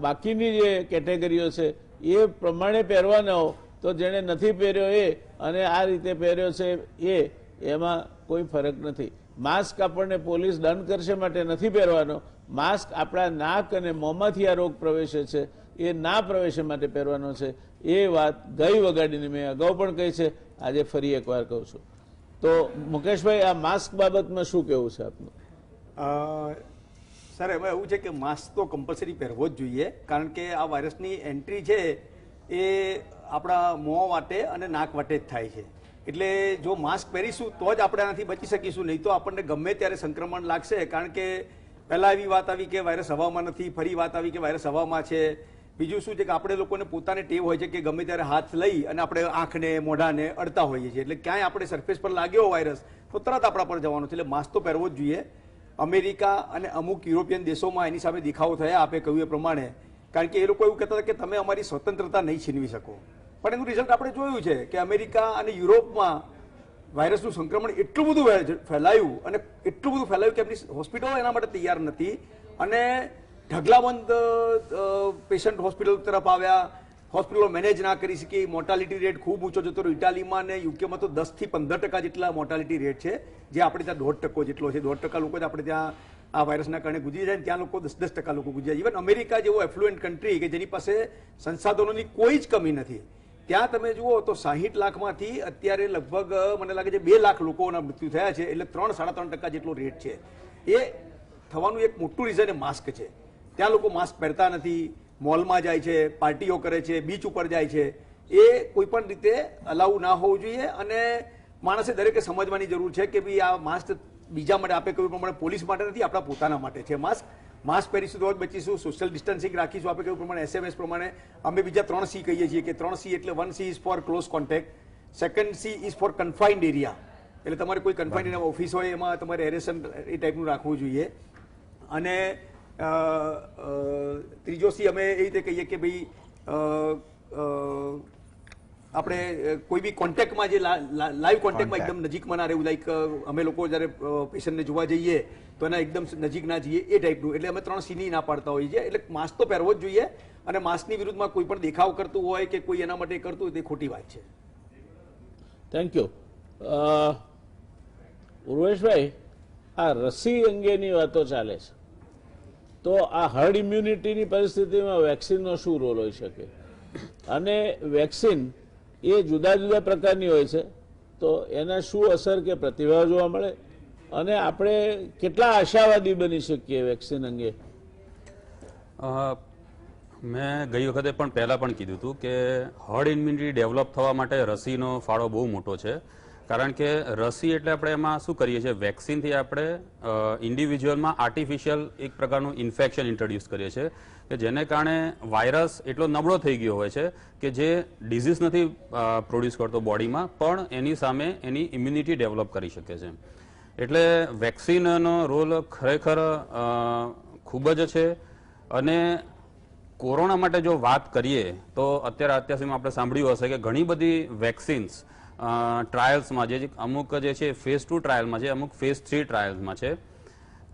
બાકીની જે કેટેગરીઓ છે એ પ્રમાણે પહેરવાના હો તો જેણે નથી પહેર્યો એ અને આ રીતે પહેર્યો છે એમાં કોઈ ફરક નથી. માસ્ક આપણને પોલીસ દંડ કરશે માટે નથી પહેરવાનો. માસ્ક આપણા નાક અને મોંમાંથી આ રોગ પ્રવેશે છે એ ના પ્રવેશે માટે પહેરવાનો છે. એ વાત ગઈ વગાડીને મેં અગાઉ પણ કહી છે, આજે ફરી એકવાર કહું છું. તો મુકેશભાઈ, આ માસ્ક બાબતમાં શું કહેવું છે આપનું? સર, એમાં એવું છે કે માસ્ક તો કમ્પલસરી પહેરવો જ જોઈએ, કારણ કે આ વાયરસની એન્ટ્રી છે એ આપણા મોં વાટે અને નાક વાટે જ થાય છે. એટલે જો માસ્ક પહેરીશું તો જ આપણે આનાથી બચી શકીશું, નહીં તો આપણને ગમે ત્યારે સંક્રમણ લાગશે. કારણ કે પહેલા એવી વાત આવી કે વાયરસ હવામાં નથી, ફરી વાત આવી કે વાયરસ હવામાં છે. બીજું શું છે કે આપણે લોકોને પોતાને ટેવ હોય છે કે ગમે ત્યારે હાથ લઈ અને આપણે આંખને મોઢાને અડતા હોઈએ છીએ, એટલે ક્યાંય આપણે સરફેસ પર લાગ્યો વાયરસ તો તરત આપણા પર જવાનો છે. એટલે માસ્ક તો પહેરવો જ જોઈએ. અમેરિકા અને અમુક યુરોપિયન દેશોમાં એની સામે દેખાવો થયા આપે કહ્યું એ પ્રમાણે, કારણ કે એ લોકો એવું કહેતા હતા કે તમે અમારી સ્વતંત્રતા નહીં છીનવી શકો. પણ એનું રિઝલ્ટ આપણે જોયું છે કે અમેરિકા અને યુરોપમાં વાયરસનું સંક્રમણ એટલું બધું ફેલાયું અને એટલું બધું ફેલાયું કે એમની હોસ્પિટલો એના માટે તૈયાર નથી, અને ઢગલાબંધ પેશન્ટ હોસ્પિટલ તરફ આવ્યા. હોસ્પિટલો મેનેજ ના કરી શકી, મોર્ટાલિટી રેટ ખૂબ ઊંચો જતો રહ્યો. ઇટાલીમાં અને યુકેમાં તો 10 થી 15% જેટલા મોર્ટાલિટી રેટ છે, જે આપણે ત્યાં 1.5% જેટલો છે. 1.5% લોકો જ આપણે ત્યાં આ વાયરસના કારણે ગુજરી જાય, ત્યાં લોકો 10% લોકો ગુજરી જાય. ઇવન અમેરિકા જેવો એફ્લુએન્ટ કન્ટ્રી કે જેની પાસે સંસાધનોની કોઈ જ કમી નથી, ત્યાં તમે જુઓ તો 60 લાખમાંથી અત્યારે લગભગ મને લાગે છે 2 લાખ લોકોના મૃત્યુ થયા છે. એટલે 3-3.5% જેટલો રેટ છે. એ થવાનું એક મોટું રીઝન એ માસ્ક છે. ત્યાં લોકો માસ્ક પહેરતા નથી, મોલમાં જાય છે, પાર્ટીઓ કરે છે, બીચ ઉપર જાય છે. એ કોઈ પણ રીતે અલાઉ ના હોવું જોઈએ, અને માણસે દરેકે સમજવાની જરૂર છે કે ભાઈ આ માસ્ક બીજા માટે આપે કહ્યું પ્રમાણે પોલીસ માટે નથી, આપણા પોતાના માટે છે. માસ્ક પહેરીશું તો જ બચીશું. સોશિયલ ડિસ્ટન્સિંગ રાખીશું. આપણે કહ્યું પ્રમાણે SMS પ્રમાણે અમે બીજા 3 C કહીએ છીએ કે 3 C એટલે 1 C is for close contact, 2nd C is for confined area, એટલે તમારે કોઈ કન્ફાઇન્ડ એરિયા ઓફિસ હોય એમાં તમારે એરેશન એ ટાઈપનું રાખવું જોઈએ. અને ત્રીજો C અમે એ રીતે કહીએ કે ભાઈ આપણે કોઈ બી કોન્ટેક્ટમાં જે લાઈવ કોન્ટેક્ટમાં એકદમ નજીકમાં ના રહેવું. લાઈક અમે લોકો જ્યારે પેશન્ટને જોવા જઈએ તો એના એકદમ નજીક ના જઈએ એ ટાઈપનું. એટલે અમે 3 C ના પાડતા હોઈએ છીએ. એટલે માસ્ક તો પહેરવો જ જોઈએ, અને માસ્કની વિરુદ્ધમાં કોઈ પણ દેખાવ કરતું હોય કે કોઈ એના માટે કરતું હોય તે ખોટી વાત છે. Thank you. ઉર્વેશભાઈ, આ રસી અંગેની વાતો ચાલે છે, તો આ હર્ડ ઇમ્યુનિટીની પરિસ્થિતિમાં વેક્સિનનો શું રોલ હોઈ શકે? અને વેક્સિન એ જુદા જુદા પ્રકારની હોય છે, તો એના શું અસર કે પ્રતિભાવ જોવા મળે, અને આપણે કેટલા આશાવાદી બની શકીએ વેક્સિન અંગે? મેં ગઈ વખતે પણ પહેલા પણ કીધું હતું કે હર્ડ ઇમ્યુનિટી ડેવલપ થવા માટે રસીનો ફાળો બહુ મોટો છે. કારણ કે રસી એટલે આપણે એમાં શું કરીએ છીએ, વેક્સિનથી આપણે ઇન્ડિવિજ્યુઅલમાં આર્ટિફિશિયલ એક પ્રકારનું ઇન્ફેક્શન ઇન્ટ્રોડ્યુસ કરીએ છીએ કે જેને કારણે વાયરસ એટલો નબળો થઈ ગયો હોય છે કે જે ડિઝીઝ નથી પ્રોડ્યુસ કરતો બોડીમાં, પણ એની સામે એની ઇમ્યુનિટી ડેવલપ કરી શકે છે. એટલે વેક્સિનનો રોલ ખરેખર ખૂબ જ છે. અને કોરોના માટે જો વાત કરીએ તો અત્યાર સુધીમાં આપણે સાંભળ્યું હશે કે ઘણી બધી વેક્સિન્સ ટ્રાયલ્સમાં જે અમુક જે છે ફેઝ 2 ટ્રાયલમાં છે, અમુક ફેઝ 3 ટ્રાયલ્સમાં છે.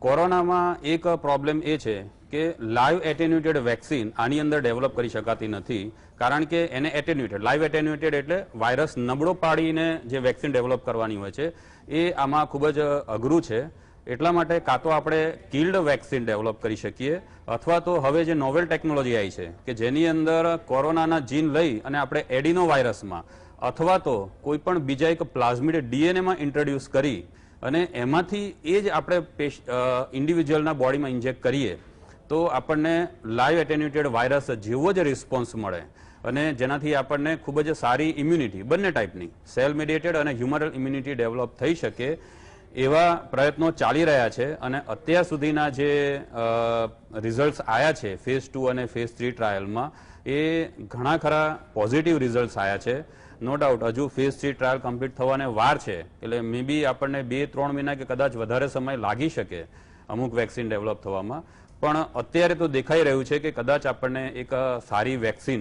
કોરોનામાં એક પ્રોબ્લેમ એ છે કે લાઈવ એટેન્યુટેડ વેક્સિન આની અંદર ડેવલપ કરી શકાતી નથી, કારણ કે એને એટેન્યુટેડ, લાઈવ એટેન્યુટેડ એટલે વાયરસ નબળો પાડીને જે વેક્સિન ડેવલપ કરવાની હોય છે એ આમાં ખૂબ જ અઘરું છે. એટલા માટે કાં તો આપણે કિલ્ડ વેક્સિન ડેવલપ કરી શકીએ, અથવા તો હવે જે નોવેલ ટેકનોલોજી આવી છે કે જેની અંદર કોરોનાના જીન લઈ અને આપણે એડિનો વાયરસમાં અથવા તો કોઈ પણ બીજા એક પ્લાઝમિડ ડીએનએમાં ઇન્ટ્રોડ્યુસ કરી અને એમાંથી એ જ આપણે ઇન્ડિવિજ્યુઅલના બોડીમાં ઇન્જેક્ટ કરીએ તો આપણને લાઈવ એટેન્યુટેડ વાયરસ જેવો જ રિસ્પોન્સ મળે, અને જેનાથી આપણને ખૂબ જ સારી ઇમ્યુનિટી બંને ટાઈપની સેલ મીડિયેટેડ અને હ્યુમરલ ઇમ્યુનિટી ડેવલપ થઈ શકે. એવા પ્રયત્નો ચાલી રહ્યા છે અને અત્યાર સુધીના જે રિઝલ્ટ્સ આવ્યા છે ફેઝ 2 અને ફેઝ 3 ટ્રાયલમાં એ ઘણા ખરા પોઝિટિવ રિઝલ્ટ્સ આવ્યા છે. નો ડાઉટ હજુ ફેઝ 3 ટ્રાયલ કમ્પ્લીટ થવાને વાર છે, એટલે મે બી આપણને 2-3 મહિના કે કદાચ વધારે સમય લાગી શકે અમુક વેક્સિન ડેવલપ થવામાં, પણ અત્યારે તો દેખાઈ રહ્યું છે કે કદાચ આપણને એક સારી વેક્સિન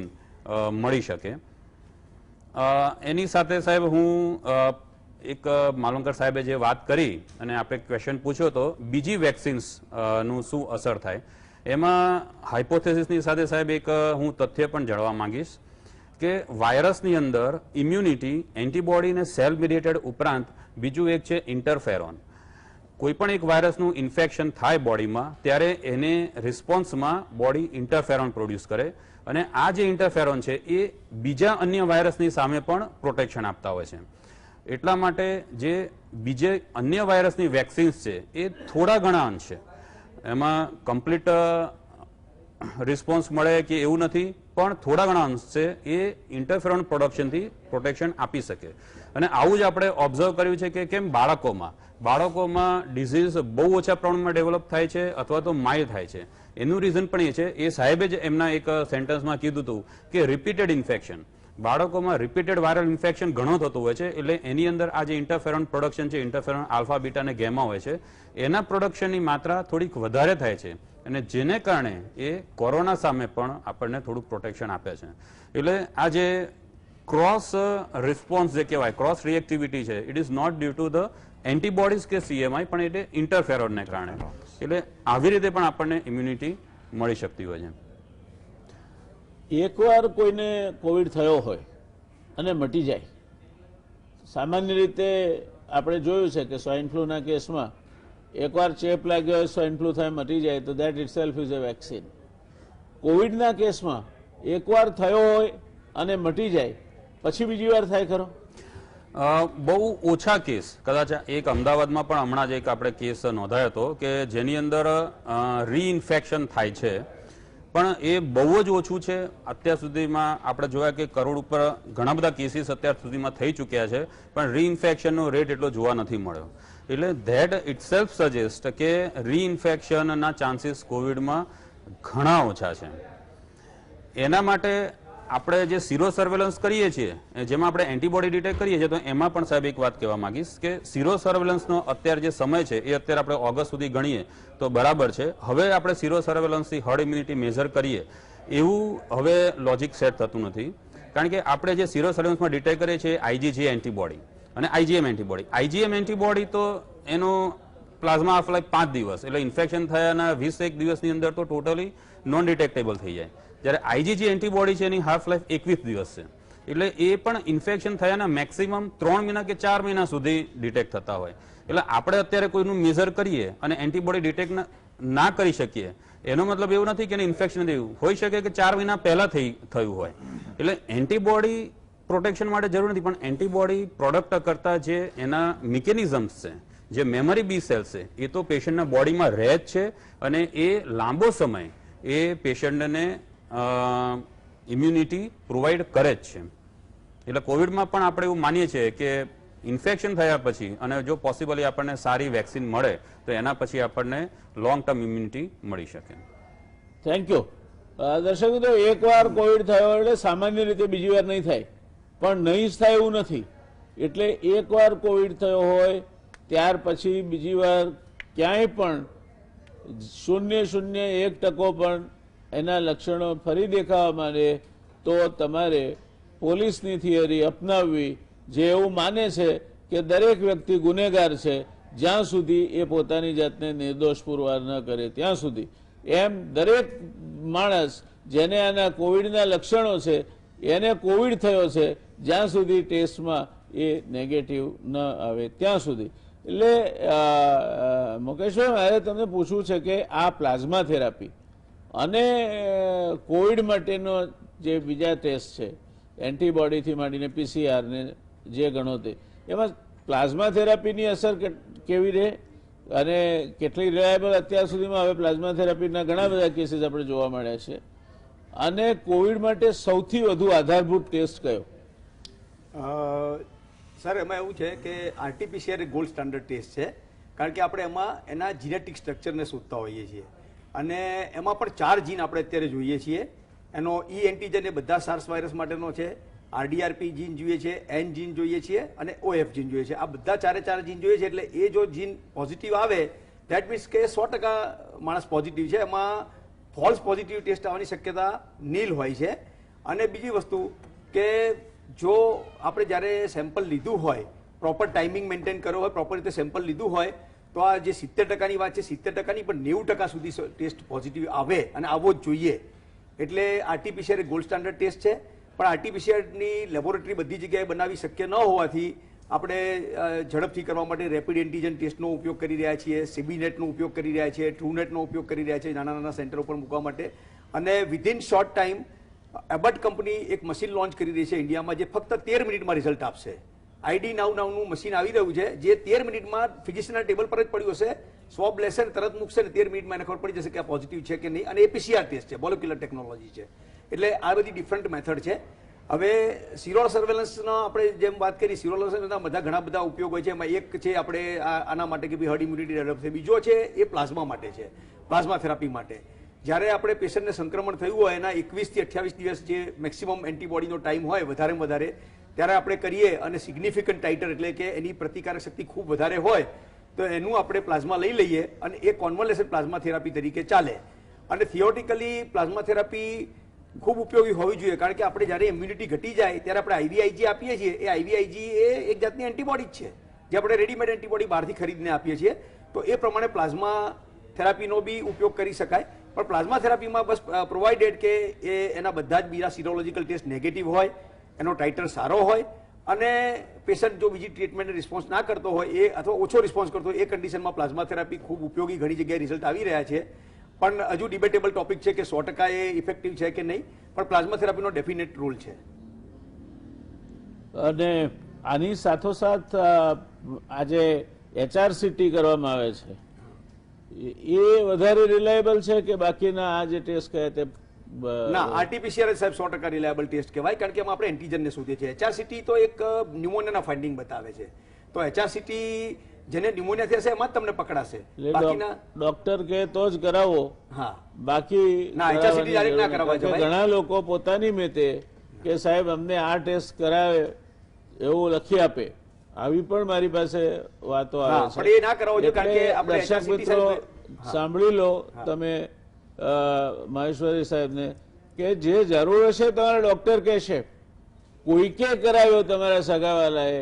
મળી શકે. એની સાથે સાહેબ હું એક માલુંકર સાહેબે જે વાત કરી અને આપણે ક્વેશ્ચન પૂછ્યો તો બીજી વેક્સિન્સ નું શું અસર થાય, એમાં હાઇપોથેસિસની સાથે સાહેબ એક હું તથ્ય પણ જાણવા માંગીશ કે વાયરસની અંદર ઇમ્યુનિટી, એન્ટીબોડી અને સેલ મીડિયેટેડ ઉપરાંત બીજું એક છે ઇન્ટરફેરોન. કોઈ પણ એક વાયરસનું ઇન્ફેક્શન થાય બોડીમાં ત્યારે એને રિસ્પોન્સમાં બોડી ઇન્ટરફેરોન પ્રોડ્યુસ કરે અને આ જે ઇન્ટરફેરોન છે એ બીજા અન્ય વાયરસની સામે પણ પ્રોટેક્શન આપતા હોય છે. એટલા માટે જે બીજે અન્ય વાયરસની વેક્સિન્સ છે એ થોડા ઘણા અંશે એમાં કમ્પ્લીટ રિસ્પોન્સ મળે કે એવું નથી, પણ થોડા ઘણા અંશે એ ઇન્ટરફેરોન પ્રોડક્શનથી પ્રોટેક્શન આપી શકે. અને આવું જ આપણે ઓબ્ઝર્વ કર્યું છે કે કેમ બાળકોમાં ડિઝીઝ બહુ ઓછા પ્રમાણમાં ડેવલપ થાય છે અથવા તો માઇલ્ડ થાય છે. એનું રીઝન પણ એ છે, એ સાહેબે જ એમના એક સેન્ટેન્સમાં કીધું હતું કે રિપીટેડ ઇન્ફેક્શન, બાળકોમાં રિપીટેડ વાયરલ ઇન્ફેક્શન ઘણો થતું હોય છે, એટલે એની અંદર આ જે ઇન્ટરફેરોન પ્રોડક્શન છે, ઇન્ટરફેરોન આલ્ફા, બીટા અને ગેમા હોય છે, એના પ્રોડક્શનની માત્રા થોડીક વધારે થાય છે અને જેને કારણે એ કોરોના સામે પણ આપણને થોડુંક પ્રોટેક્શન આપે છે. એટલે આ જે ક્રોસ રિસ્પોન્સ જે કહેવાય, ક્રોસ રિએક્ટિવિટી છે, it is not due to the antibodies કે સીએમઆઈ, પણ એટલે ઇન્ટરફેરોનને કારણે. એટલે આવી રીતે પણ આપણને ઇમ્યુનિટી મળી શકતી હોય છે. એકવાર કોઈને કોવિડ થયો હોય અને મટી જાય, સામાન્ય રીતે આપણે જોયું છે કે સ્વાઇન ફ્લૂના કેસમાં એકવાર ચેપ લાગ્યો હોય, સ્વાઇન ફ્લૂ થાય, મટી જાય તો that itself is a vaccine. કોવિડના કેસમાં એકવાર થયો હોય અને મટી જાય પછી બીજી વાર થાય ખરો? બહુ ઓછા કેસ, કદાચ એક અમદાવાદમાં પણ હમણાં જ એક આપણે કેસ નોંધાયો હતો કે જેની અંદર રીઇન્ફેક્શન થાય છે, પણ એ બહુ જ ઓછું છે. અત્યાર સુધીમાં આપણે જોયા કે કરોડ ઉપર ઘણા બધા કેસીસ અત્યાર સુધીમાં થઈ ચૂક્યા છે, પણ રીઇન્ફેક્શનનો રેટ એટલો જોવા નથી મળ્યો. એટલે ધેટ ઇટસેલ્ફ સજેસ્ટ કે રીઇન્ફેક્શનના ચાન્સીસ કોવિડમાં ઘણા ઓછા છે. એના માટે આપણે જે સીરો સર્વેલન્સ કરીએ છીએ, જેમાં આપણે એન્ટીબોડી ડિટેક્ટ કરીએ છીએ, તો એમાં પણ સાહેબ એક વાત કહેવા માંગીશ કે સીરો સર્વેલન્સનો અત્યારે જે સમય છે એ અત્યારે આપણે ઓગસ્ટ સુધી ગણીએ તો બરાબર છે. હવે આપણે સીરો સર્વેલન્સથી હર્ડ ઇમ્યુનિટી મેઝર કરીએ એવું હવે લોજિક સેટ થતું નથી, કારણ કે આપણે જે સીરો સર્વેલન્સમાં ડિટેક્ટ કરીએ છીએ આઈજીજી એન્ટીબોડી અને આઈજીએમ એન્ટીબોડી. આઈજીએમ એન્ટીબોડી તો એનો પ્લાઝમા હાફ લાઈફ 5 દિવસ, એટલે ઇન્ફેક્શન થયાના 21 દિવસની અંદર તો ટોટલી નોન ડિટેક્ટેબલ થઈ જાય. જ્યારે આઈજીજી એન્ટીબોડી છે એની હાફ લાઈફ 21 દિવસ છે, એટલે એ પણ ઇન્ફેક્શન થયાના મેક્સિમમ 3 મહિના કે 4 મહિના સુધી ડિટેક્ટ થતા હોય. એટલે આપણે અત્યારે કોઈનું મેઝર કરીએ અને એન્ટીબોડી ડિટેક્ટ ના કરી શકીએ એનો મતલબ એવું નથી કે ઇન્ફેક્શન થયું હોઈ શકે કે 4 મહિના પહેલા થયું હોય. એટલે એન્ટીબોડી પ્રોટેક્શન માટે જરૂર નથી, પણ એન્ટીબોડી પ્રોડક્ટ કરતા જે એના મિકેનિઝમ્સ છે, જે મેમરી બી સેલ્સ છે, એ તો પેશન્ટના બોડીમાં રહે જ છે અને એ લાંબો સમય એ પેશન્ટને ઇમ્યુનિટી પ્રોવાઈડ કરે જ છે. એટલે કોવિડમાં પણ આપણે એવું માનીએ છીએ કે ઇન્ફેક્શન થયા પછી અને જો પોસિબલી આપણને સારી વેક્સિન મળે તો એના પછી આપણને લોંગ ટર્મ ઇમ્યુનિટી મળી શકે. Thank you. દર્શક મિત્રો, એકવાર કોવિડ થયો એટલે સામાન્ય રીતે બીજી વાર નહીં થાય, પણ નહીં જ થાય એવું નથી. એટલે એકવાર કોવિડ થયો હોય ત્યાર પછી બીજી વાર ક્યાંય પણ 0.01% પણ એના લક્ષણો ફરી દેખાવા માંડે તો તમારે પોલીસની થિયરી અપનાવવી, જે એવું માને છે કે દરેક વ્યક્તિ ગુનેગાર છે જ્યાં સુધી એ પોતાની જાતને નિર્દોષ પુરવાર ન કરે ત્યાં સુધી. એમ દરેક માણસ જેને આના કોવિડના લક્ષણો છે એને કોવિડ થયો છે જ્યાં સુધી ટેસ્ટમાં એ નેગેટિવ ન આવે ત્યાં સુધી. એટલે મુકેશભાઈ, મારે તમને પૂછવું છે કે આ પ્લાઝમા થેરાપી અને કોવિડ માટેનો જે બીજા ટેસ્ટ છે, એન્ટીબોડીથી માંડીને પીસીઆર ને જે ગણો તે, એમાં પ્લાઝમા થેરાપીની અસર કેવી રહે અને કેટલી રિલાયબલ? અત્યાર સુધીમાં હવે પ્લાઝમા થેરાપીના ઘણા બધા કેસીસ આપણે જોવા મળ્યા છે. અને કોવિડ માટે સૌથી વધુ આધારભૂત ટેસ્ટ કયો? સર એમાં એવું છે કે આરટીપીસીઆર ગોલ્ડ સ્ટાન્ડર્ડ ટેસ્ટ છે, કારણ કે આપણે એમાં એના જીનેટિક સ્ટ્રક્ચરને શોધતા હોઈએ છીએ અને એમાં પણ 4 જીન આપણે અત્યારે જોઈએ છીએ. એનો ઈ એન્ટીજન એ બધા સાર્સ વાયરસ માટેનો છે, આરડીઆરપી જીન જોઈએ છે, એન જીન જોઈએ છીએ અને ઓએફ જીન જોઈએ છે. આ બધા 4 જીન જોઈએ છે. એટલે એ જો જીન પોઝિટિવ આવે દેટ મીન્સ કે 100% માણસ પોઝિટિવ છે. એમાં ફોલ્સ પોઝિટિવ ટેસ્ટ આવવાની શક્યતા નીલ હોય છે. અને બીજી વસ્તુ કે જો આપણે જ્યારે સેમ્પલ લીધું હોય, પ્રોપર ટાઈમિંગ મેન્ટેન કર્યો હોય, પ્રોપર રીતે સેમ્પલ લીધું હોય, તો આ જે 70%ની વાત છે 70%ની પણ 90% સુધી ટેસ્ટ પોઝિટિવ આવે અને આવવો જ જોઈએ. એટલે આરટીપીસીઆર એ ગોલ્ડ સ્ટાન્ડર્ડ ટેસ્ટ છે. પણ આરટીપીસીઆરની લેબોરેટરી બધી જગ્યાએ બનાવી શક્ય ન હોવાથી આપણે ઝડપથી કરવા માટે રેપિડ એન્ટીજન ટેસ્ટનો ઉપયોગ કરી રહ્યા છીએ, સીબીનેટનો ઉપયોગ કરી રહ્યા છીએ, ટ્રુનેટનો ઉપયોગ કરી રહ્યા છીએ નાના નાના સેન્ટરો પર મૂકવા માટે. અને within short time Abbott company એક મશીન લોન્ચ કરી રહી છે ઇન્ડિયામાં, જે ફક્ત 13 મિનિટમાં રિઝલ્ટ આપશે. ID Now નામનું મશીન આવી રહ્યું છે, જે 13 મિનિટમાં ફિઝિશિયનના ટેબલ પર જ પડ્યું હશે, સ્વોબ લેશે ને તરત મૂકશે ને 13 મિનિટમાં એને ખબર પડી જશે કે આ પોઝિટિવ છે કે નહીં. અને એ PCR ટેસ્ટ છે, મોલેક્યુલર ટેકનોલોજી છે. એટલે આ બધી ડિફરન્ટ મેથડ છે. હવે સિરોલ સર્વેલન્સનો આપણે જેમ વાત કરી, સિરોલ સર્વેલન્સના ઘણા બધા ઉપયોગ હોય છે. એમાં એક છે આપણે આના માટે કે ભાઈ હર્ડ ઇમ્યુનિટી ડેવલપ થાય. બીજો છે એ પ્લાઝમા માટે છે, પ્લાઝમા થેરાપી માટે. જ્યારે આપણે પેશન્ટને સંક્રમણ થયું હોય એના 21 થી 28 દિવસ જે મેક્સિમમ એન્ટીબોડીનો ટાઈમ હોય વધારેમાં વધારે, ત્યારે આપણે કરીએ અને સિગ્નિફિકન્ટ ટાઇટર એટલે કે એની પ્રતિકારક શક્તિ ખૂબ વધારે હોય તો એનું આપણે પ્લાઝમા લઈ લઈએ અને એ કોન્વોલેસન્ટ પ્લાઝમા થેરાપી તરીકે ચાલે. અને થિયોરિટિકલી પ્લાઝમા થેરાપી ખૂબ ઉપયોગી હોવી જોઈએ, કારણ કે આપણે જ્યારે ઇમ્યુનિટી ઘટી જાય ત્યારે આપણે આઈવીઆઈજી આપીએ છીએ. એ આઈવીઆઈજી એ એક જાતની એન્ટીબોડી જ છે, જે આપણે રેડીમેડ એન્ટીબોડી બહારથી ખરીદીને આપીએ છીએ. તો એ પ્રમાણે પ્લાઝમા થેરાપીનો બી ઉપયોગ કરી શકાય. પણ પ્લાઝમા થેરાપીમાં બસ પ્રોવાઇડેડ કે એના બધા જ બીજા સિરોલોજીકલ ટેસ્ટ નેગેટિવ હોય, એનો ટાઇટર સારો હોય અને પેશન્ટ જો બીજી ટ્રીટમેન્ટને રિસ્પોન્સ ના કરતો હોય એ અથવા ઓછો રિસ્પોન્સ કરતો હોય, એ કન્ડિશનમાં પ્લાઝમા થેરાપી ખૂબ ઉપયોગી, ઘણી જગ્યાએ રિઝલ્ટ આવી રહ્યા છે. પણ હજુ ડિબેટેબલ ટોપિક છે કે 100% એ ઇફેક્ટિવ છે કે નહીં, પણ પ્લાઝમા થેરાપીનો ડેફિનેટ રોલ છે. અને આની સાથોસાથ આજે HRCT કરવામાં આવે છે, એ વધારે રિલાયબલ છે કે બાકીના આ જે ટેસ્ટ કહે તે? ના, આરટીપીસીઆર સાહેબ 100% રિલાયબલ ટેસ્ટ કહેવાય, કારણ કે એમાં આપણે એન્ટીજનને શોધીએ છીએ. HRCT તો એક ન્યુમોનિયાના ફાઇન્ડિંગ બતાવે છે. તો HRCT જેને ન્યુમોનિયા થશે એમાં જ તમને પકડાશે. બાકીના ડોક્ટર કે તો જ કરાવો. હા, બાકી ના, HRCT ડાયરેક્ટ ના કરાવવા જવાય. ઘણા લોકો પોતાની મેતે કે સાહેબ અમને આ ટેસ્ટ કરાવે એવું લખી આપે, આવી પણ મારી પાસે વાતો આવે છે. પણ એ ના કરાવવો જોઈએ, કારણ કે આપણે દર્શક મિત્રો સાંભળી લો તમે મહેશ્વરી સાહેબને, કે જે જરૂર હશે તમારા ડોક્ટર કહેશે. કોઈકે કરાવ્યો તમારા સગાવાલાએ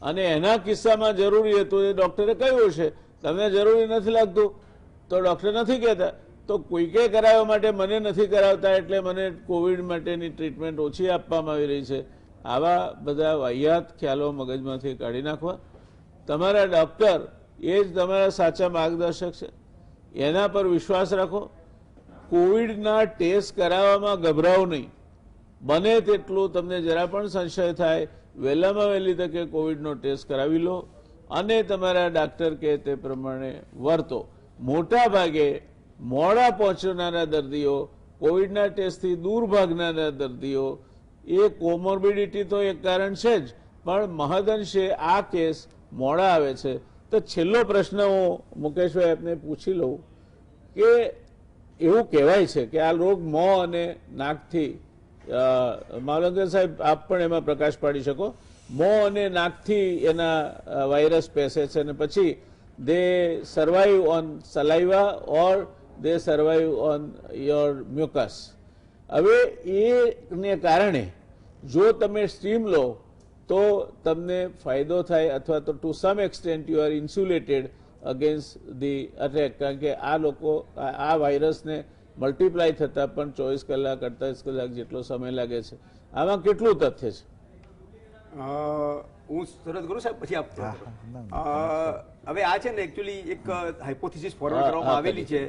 અને એના કિસ્સામાં જરૂરી હતું, એ ડોક્ટરે કહ્યું હશે, તમને જરૂરી નથી લાગતું તો ડોક્ટર નથી કહેતા. તો કોઈકે કરાવવા માટે મને નથી કરાવતા એટલે મને કોવિડ માટેની ટ્રીટમેન્ટ ઓછી આપવામાં આવી રહી છે. આવા બધા વાહિયાત ખ્યાલો મગજમાંથી કાઢી નાખવા. તમારા ડોક્ટર એ જ તમારા સાચા માર્ગદર્શક છે, એના પર વિશ્વાસ રાખો. કોવિડના ટેસ્ટ કરાવવામાં ગભરાવો નહીં. બને તેટલું તમને જરા પણ સંશય થાય, વહેલામાં વહેલી તકે કોવિડનો ટેસ્ટ કરાવી લો અને તમારા ડોક્ટર કહે તે પ્રમાણે વર્તો. મોટા ભાગે મોડા પહોંચનારા દર્દીઓ, કોવિડના ટેસ્ટથી દૂર ભાગનારા દર્દીઓ, એ કોમોર્બિડિટી તો એક કારણ છે જ, પણ મહદઅંશે આ કેસ મોડા આવે છે. તો છેલ્લો પ્રશ્ન હું મુકેશભાઈ આપને પૂછી લઉં કે એવું કહેવાય છે કે આ રોગ મોં અને નાકથી, માવલંકર સાહેબ આપ પણ એમાં પ્રકાશ પાડી શકો, મોં અને નાકથી એના વાયરસ પેસે છે અને પછી they survive on saliva or they survive on your mucus. હવે એને કારણે જો તમે સ્ટીમ લો તો તમને ફાયદો થાય, અથવા તો to some extent you are insulated against the attack. કારણ કે આ લોકો આ વાયરસને મલ્ટીપ્લાય થતા પણ 24 કલાક 48 કલાક જેટલો સમય લાગે છે. આમાં કેટલું તથ્ય છે? હું શરૂઆત કરું સાહેબ, પછી આપતો. હવે આ છે ને એકચ્યુઅલી એક હાઇપોથિસિસ ફોરવર્ડ કરવામાં આવેલી છે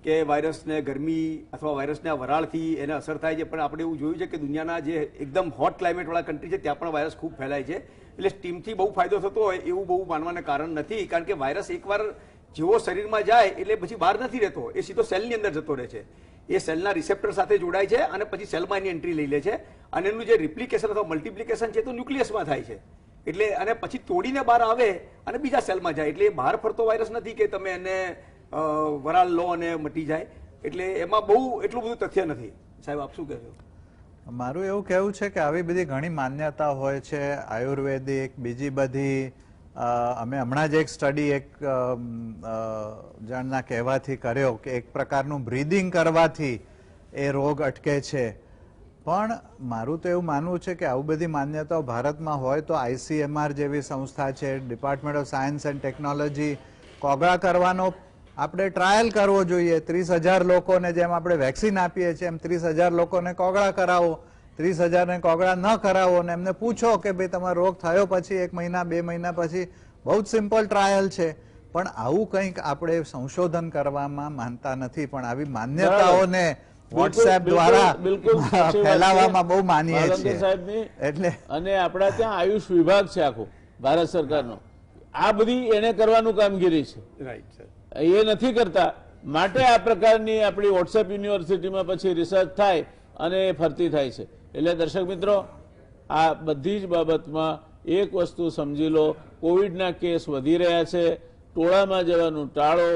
કે વાયરસને ગરમી અથવા વાયરસને વરાળથી એને અસર થાય છે. પણ આપણે એવું જોયું છે કે દુનિયાના જે એકદમ હોટ ક્લાઇમેટવાળા કન્ટ્રી છે ત્યાં પણ વાયરસ ખૂબ ફેલાય છે. એટલે સ્ટીમથી બહુ ફાયદો થતો હોય એવું બહુ માનવાને કારણ નથી, કારણ કે વાયરસ એકવાર જેવો શરીરમાં જાય એટલે પછી બહાર નથી રહેતો, એ સીધો સેલની અંદર જતો રહે છે. એ સેલના રિસેપ્ટર સાથે જોડાય છે અને પછી સેલમાં એની એન્ટ્રી લઈ લે છે. અને એનું જે રિપ્લિકેશન અથવા મલ્ટિપ્લિકેશન છે તો ન્યુક્લિયસમાં થાય છે. એટલે અને પછી તોડીને બહાર આવે અને બીજા સેલમાં જાય. એટલે એ બહાર ફરતો વાયરસ નથી કે તમે એને વરાળ લો અને મટી જાય. એટલે એમાં બહુ એટલું બધું તથ્ય નથી. સાહેબ આપ શું કહેશો? મારું એવું કહેવું છે કે આવી બધી ઘણી માન્યતા હોય છે, આયુર્વેદિક, બીજી બધી. અમે હમણાં જ એક સ્ટડી એક જણના કહેવાથી કર્યો કે એક પ્રકારનું બ્રીધિંગ કરવાથી એ રોગ અટકે છે. પણ મારું તો એવું માનવું છે કે આવું બધી માન્યતાઓ ભારતમાં હોય તો ICMR જેવી સંસ્થા છે, department of science and technology, કોગળા કરવાનો આપણે ટ્રાયલ કરવો જોઈએ. 30,000 લોકોને જેમ આપણે વેક્સિન આપીએ છીએ એમ 30,000 લોકોને કોગળા કરાવો. 30,000 ને કોગળા ન કરાવો ને એમને પૂછો કે ભાઈ તમારો રોગ થયો પછી 1 મહિના 2 મહિના પછી, બહુ જ સિમ્પલ ટ્રાયલ છે. પણ આવું કંઈક આપણે સંશોધન કરવામાં માનતા નથી, પણ આવી માન્યતાઓને વોટ્સએપ દ્વારા ફેલાવવામાં બહુ માનીએ છીએ. સાહેબની એટલે અને આપણા ત્યાં આયુષ વિભાગ છે આખું ભારત સરકારનો, આ બધી એને કરવાનું કામગીરી છે, રાઈટ સર. એ નથી કરતા. માટે આ પ્રકારની આપણી વોટ્સએપ યુનિવર્સિટીમાં પછી રિસર્ચ થાય અને એ ફરતી થાય છે. એટલે દર્શક મિત્રો, આ બધી જ બાબતમાં એક વસ્તુ સમજી લો, કોવિડના કેસ વધી રહ્યા છે, ટોળામાં જવાનું ટાળો.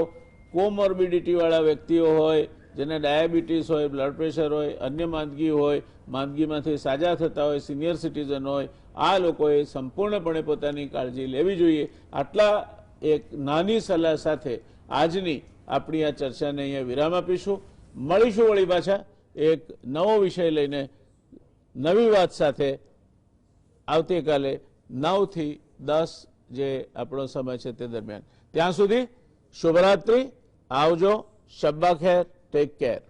કોમોર્બિડિટી વાળા વ્યક્તિઓ હોય, જેને ડાયાબિટીસ હોય, બ્લડ પ્રેશર હોય, અન્ય માંદગી હોય, માંદગીમાંથી સાજા થતા હોય, સિનિયર સિટીઝન હોય, આ લોકોએ સંપૂર્ણપણે પોતાની કાળજી લેવી જોઈએ. આટલા એક નાની સલાહ સાથે આજની આપણી આ ચર્ચાને અહીંયા વિરામ આપીશું. મળીશું વળી પાછા એક નવો વિષય લઈને, નવી વાત સાથે આવતીકાલે 9 થી 10 જે આપણો સમય છે તે દરમિયાન. ત્યાં સુધી શુભરાત્રી, આવજો, શબ્બા ખેર, ટેક કેર.